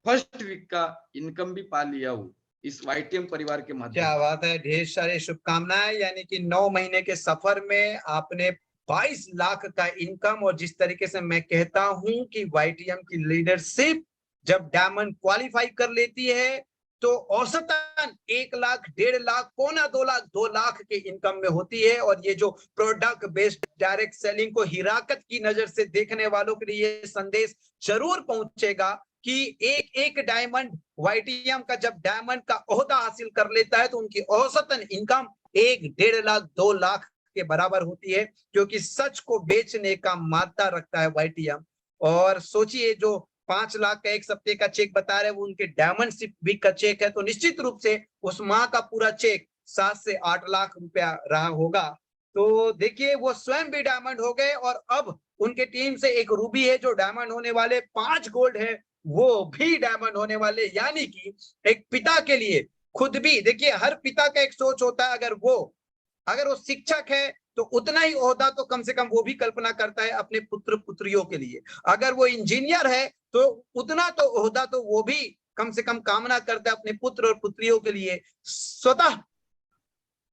फर्स्ट वीक का इनकम भी पा लिया हूँ इस वाईटीएम परिवार के माध्यम क्या से। बात है, ढेर सारे शुभकामनाएं। यानी कि 9 महीने के सफर में आपने 22 लाख का इनकम, और जिस तरीके से मैं कहता हूं कि वाईटीएम की लीडरशिप जब डायमंड क्वालिफाई कर लेती है तो औसतन 1 लाख, 1.5 लाख, 1.25 लाख, 2 लाख के इनकम में होती है। और ये जो प्रोडक्ट बेस्ड डायरेक्ट सेलिंग को हिराकत की नजर से देखने वालों के लिए ये संदेश जरूर पहुंचेगा कि एक डायमंड वाईटीएम का जब डायमंड का ओहदा हासिल कर लेता है तो उनकी औसतन इनकम 1, 1.5 लाख, 2 लाख के बराबर होती है, क्योंकि सच को बेचने का मादा रखता है वाईटीएम। और सोचिए, जो 5 लाख का एक सप्ताह का चेक बता रहे हैं वो उनके डायमंड वीक का चेक है, तो निश्चित रूप से उस माह का पूरा चेक 7 से 8 लाख रुपया रहा होगा। तो देखिए, वो स्वयं भी डायमंड हो गए, और अब उनके टीम से एक रूबी है जो डायमंड होने वाले, 5 गोल्ड है वो भी डायमंड होने वाले। यानी कि एक पिता के लिए खुद भी देखिए, हर पिता का एक सोच होता है, अगर वो शिक्षक है तो उतना ही ओहदा तो कम से कम वो भी कल्पना करता है अपने पुत्र पुत्रियों के लिए। अगर वो इंजीनियर है तो उतना तो ओहदा तो वो भी कम से कम कामना करता है अपने पुत्र और पुत्रियों के लिए। स्वतः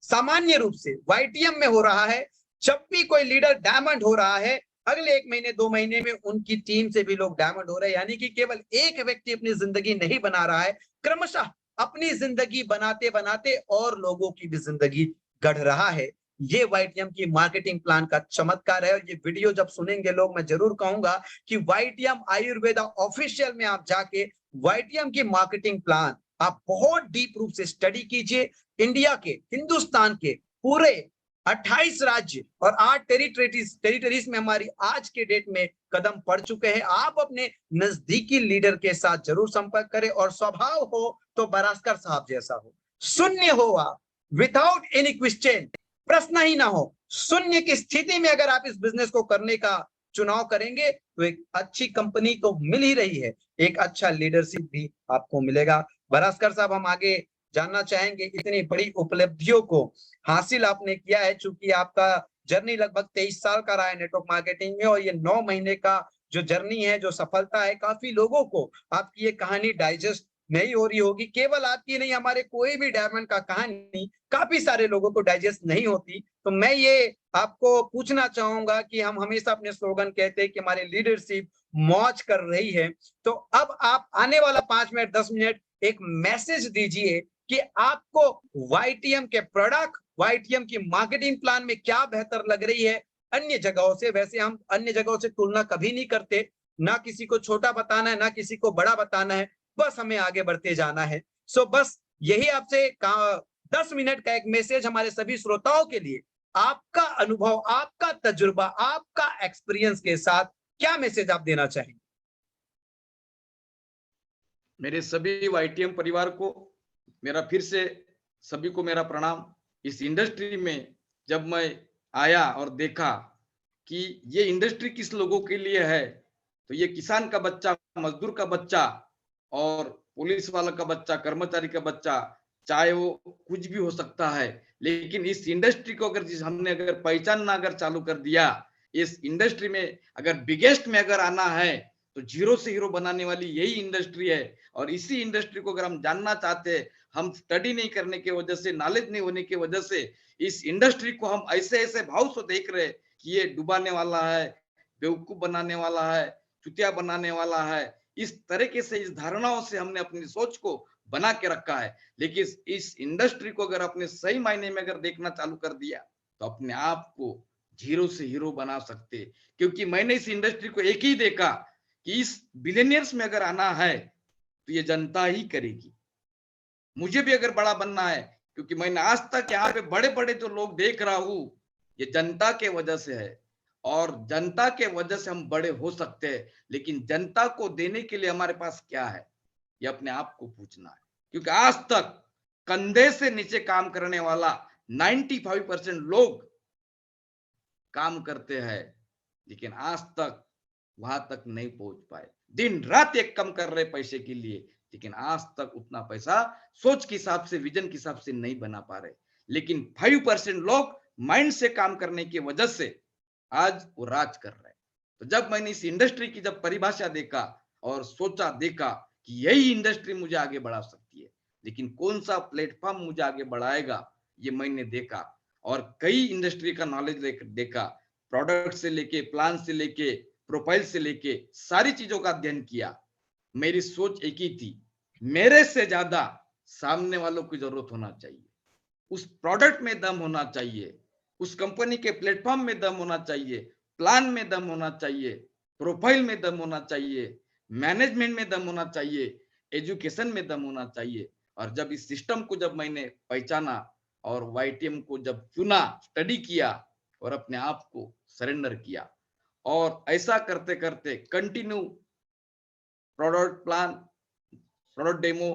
सामान्य रूप से वाईटीएम में हो रहा है, जब भी कोई लीडर डायमंड हो रहा है, अगले 1 महीने 2 महीने में उनकी टीम से भी लोग डायमंड हो रहे हैं। यानी कि केवल एक व्यक्ति अपनी जिंदगी नहीं बना रहा है, क्रमशः अपनी जिंदगी बनाते बनाते और लोगों की भी जिंदगी गढ़ रहा है। ये वाईटीएम की मार्केटिंग प्लान का चमत्कार है। और ये वीडियो जब सुनेंगे लोग, मैं जरूर कहूंगा कि वाईटीएम आयुर्वेदा ऑफिशियल में आप जाके वाईटीएम की मार्केटिंग प्लान आप बहुत डीप रूप से स्टडी कीजिए। इंडिया के, हिंदुस्तान के पूरे 28 राज्य और 8 टेरिटरीज में हमारी आज के डेट में कदम पड़ चुके हैं। आप अपने नजदीकी लीडर के साथ जरूर संपर्क करें, और स्वभाव हो तो बरास्कर साहब जैसा हो, शून्य हो आप, विदाउट एनी क्वेश्चन, प्रश्न ही ना हो, शून्य की स्थिति में अगर आप इस बिजनेस को करने का चुनाव करेंगे तो एक अच्छी कंपनी तो मिल ही रही है, एक अच्छा लीडरशिप भी आपको मिलेगा। बरास्कर साहब, हम आगे जानना चाहेंगे, इतनी बड़ी उपलब्धियों को हासिल आपने किया है, चूंकि आपका जर्नी लगभग 23 साल का रहा है नेटवर्क मार्केटिंग में, और ये 9 महीने का जो जर्नी है, जो सफलता है, काफी लोगों को आपकी ये कहानी डाइजेस्ट नहीं हो रही होगी। केवल आपकी नहीं, हमारे कोई भी डायमंड का कहानी काफी सारे लोगों को डाइजेस्ट नहीं होती। तो मैं ये आपको पूछना चाहूंगा कि हम हमेशा अपने स्लोगन कहते हैं कि हमारी लीडरशिप मौज कर रही है, तो अब आप आने वाला 5 मिनट 10 मिनट एक मैसेज दीजिए कि आपको वाईटीएम के प्रोडक्ट, वाईटीएम की मार्केटिंग प्लान में क्या बेहतर लग रही है अन्य जगहों से। वैसे हम अन्य जगहों से तुलना कभी नहीं करते, ना किसी को छोटा बताना है ना किसी को बड़ा बताना है, बस हमें आगे बढ़ते जाना है। सो बस यही आपसे 10 मिनट का एक मैसेज हमारे सभी श्रोताओं के लिए, आपका अनुभव, आपका तजुर्बा, आपका एक्सपीरियंस के साथ क्या मैसेज आप देना चाहेंगे? मेरे सभी वाईटीएम परिवार को मेरा फिर से सभी को मेरा प्रणाम। इस इंडस्ट्री में जब मैं आया और देखा कि ये इंडस्ट्री किस लोगों के लिए है, तो ये किसान का बच्चा, मजदूर का बच्चा और पुलिस वाला का बच्चा, कर्मचारी का बच्चा, चाहे वो कुछ भी हो सकता है, लेकिन इस इंडस्ट्री को हमने अगर पहचानना अगर चालू कर दिया, इस इंडस्ट्री में अगर बिगेस्ट में अगर आना है तो जीरो से हीरो बनाने वाली यही इंडस्ट्री है। और इसी इंडस्ट्री को अगर हम जानना चाहते हैं, हम स्टडी नहीं करने की वजह से, नॉलेज नहीं होने की वजह से इस इंडस्ट्री को हम ऐसे ऐसे भाव से देख रहे कि ये डुबाने वाला है, बेवकूफ बनाने वाला है, चुतिया बनाने वाला है, इस तरीके से, इस धारणाओं से हमने अपनी सोच को बना के रखा है। लेकिन इस इंडस्ट्री को अगर अपने सही मायने में अगर देखना चालू कर दिया तो अपने आप को जीरो से हीरो बना सकते। क्योंकि मैंने इस इंडस्ट्री को एक ही देखा कि इस बिलियनियर्स में अगर आना है तो ये जनता ही करेगी। मुझे भी अगर बड़ा बनना है, क्योंकि मैंने आज तक यहाँ पे बड़े बड़े जो लोग देख रहा हूं, ये जनता के वजह से है, और जनता के वजह से हम बड़े हो सकते हैं। लेकिन जनता को देने के लिए हमारे पास क्या है, ये अपने आप को पूछना है। क्योंकि आज तक कंधे से नीचे काम करने वाला 95% लोग काम करते हैं, लेकिन आज तक वहां तक नहीं पहुंच पाए। दिन रात एक कम कर रहे पैसे के लिए, लेकिन आज तक उतना पैसा सोच के हिसाब से, विजन के हिसाब से नहीं बना पा रहे। लेकिन 5% लोग माइंड से काम करने की वजह से आज वो राज कर रहे हैं। तो जब मैंने इस इंडस्ट्री की जब परिभाषा देखा और सोचा, देखा कि यही इंडस्ट्री मुझे आगे बढ़ा सकती है, लेकिन कौन सा प्लेटफॉर्म मुझे आगे बढ़ाएगा, ये मैंने देखा। और कई इंडस्ट्री का नॉलेज देखा, प्रोडक्ट से लेके, प्लान से लेके, प्रोफाइल से लेके सारी चीजों का अध्ययन किया। मेरी सोच एक ही थी, मेरे से ज्यादा सामने वालों की जरूरत होना चाहिए, उस प्रोडक्ट में दम होना चाहिए, उस कंपनी के प्लेटफॉर्म में दम होना चाहिए, प्लान में दम होना चाहिए, प्रोफाइल में दम होना चाहिए, मैनेजमेंट में दम होना चाहिए, एजुकेशन में दम होना चाहिए। और जब इस सिस्टम को जब मैंने पहचाना और वाईटीएम को जब चुना, स्टडी किया और अपने आप को सरेंडर किया, और ऐसा करते करते continue product plan, product demo,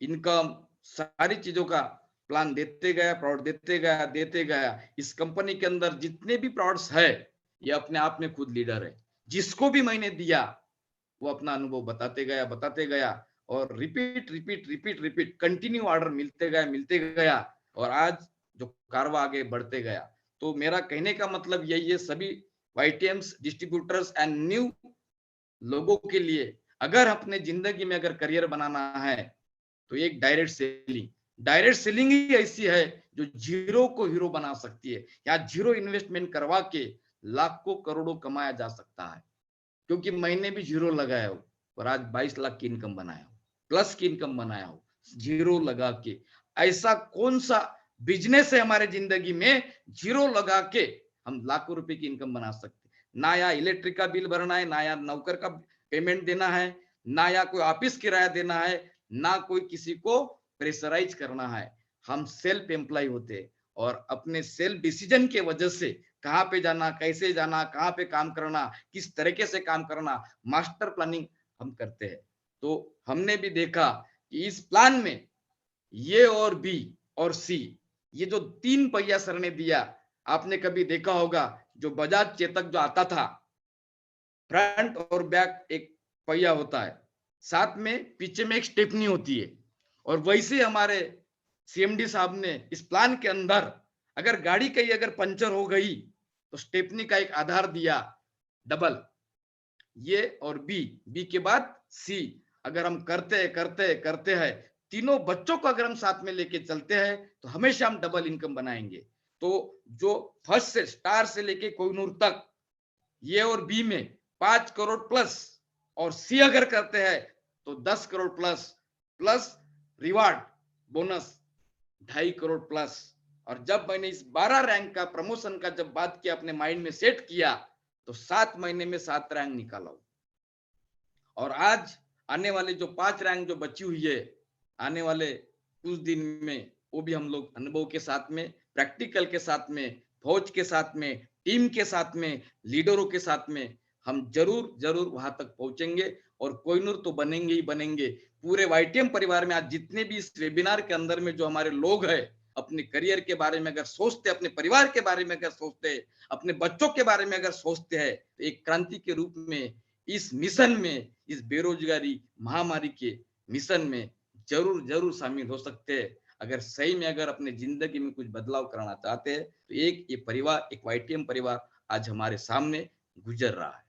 income, सारी चीजों का प्लान देते गया, प्रोडक्ट देते गया। इस कंपनी के अंदर जितने भी प्रोडक्ट्स है, ये अपने आप में खुद लीडर है। जिसको भी मैंने दिया वो अपना अनुभव बताते गया। और repeat repeat repeat repeat continue order मिलते गया और आज जो कारवा आगे बढ़ते गया। तो मेरा कहने का मतलब यही है, सभी वाईटीएम्स डिस्ट्रीब्यूटर्स एंड न्यू लोगों के लिए अगर अपने जिंदगी में अगर करियर बनाना है तो एक डायरेक्ट सेलिंग ही ऐसी है जो जीरो को हीरो बना सकती है। या जीरो इन्वेस्टमेंट करवा के लाखों करोड़ों कमाया जा सकता है, क्योंकि मैंने भी जीरो लगाया हो और आज 22 लाख की इनकम बनाया हो, प्लस की इनकम बनाया हो जीरो लगा के। ऐसा कौन सा बिजनेस है हमारे जिंदगी में जीरो लगा के हम लाखों रुपए की इनकम बना सकते? ना या इलेक्ट्रिक का बिल भरना है, ना या नौकर का पेमेंट देना है, ना या कोई ऑफिस किराया देना है, ना कोई किसी को प्रेशराइज करना है। हम सेल्फ एम्प्लॉय होते और अपने सेल्फ डिसीजन के वजह से कहाँ पे जाना, कैसे जाना, कहाँ पे काम करना, किस तरीके से काम करना, मास्टर प्लानिंग हम करते हैं। तो हमने भी देखा कि इस प्लान में ए और बी और सी, ये जो 3 पहिया सर ने दिया, आपने कभी देखा होगा जो बजाज चेतक जो आता था, फ्रंट और बैक एक पहिया होता है, साथ में पीछे में एक स्टेपनी होती है। और वैसे हमारे सीएमडी साहब ने इस प्लान के अंदर अगर गाड़ी कहीं अगर पंचर हो गई तो स्टेपनी का एक आधार दिया डबल, ये और बी के बाद सी। अगर हम करते हैं तीनों बच्चों को अगर हम साथ में लेके चलते हैं तो हमेशा हम डबल इनकम बनाएंगे। तो जो फर्स्ट से स्टार से लेके कोहिनूर तक ये और बी में 5 करोड़ प्लस और सी अगर करते हैं तो 10 crore plus plus reward bonus 2.5 crore plus. और जब मैंने इस 12 रैंक का प्रमोशन का जब बात किया, अपने माइंड में सेट किया, तो 7 महीने में 7 रैंक निकाला। और आज आने वाले जो 5 रैंक जो बची हुई है, आने वाले कुछ दिन में वो भी हम लोग अनुभव के साथ में, प्रैक्टिकल के साथ में, फौज के साथ में, टीम के साथ में, लीडरों के साथ में हम जरूर वहां तक पहुंचेंगे और कोहिनूर तो बनेंगे ही बनेंगे। पूरे वाईटीएम परिवार में आज जितने भी इस वेबिनार के अंदर में जो हमारे लोग हैं, अपने करियर के बारे में अगर सोचते, अपने परिवार के बारे में अगर सोचते, अपने बच्चों के बारे में अगर सोचते हैं, तो एक क्रांति के रूप में इस मिशन में, इस बेरोजगारी महामारी के मिशन में जरूर शामिल हो सकते हैं। अगर सही में अगर अपने जिंदगी में कुछ बदलाव कराना चाहते हैं तो एक ये परिवार, एक वाईटीएम परिवार आज हमारे सामने गुजर रहा है।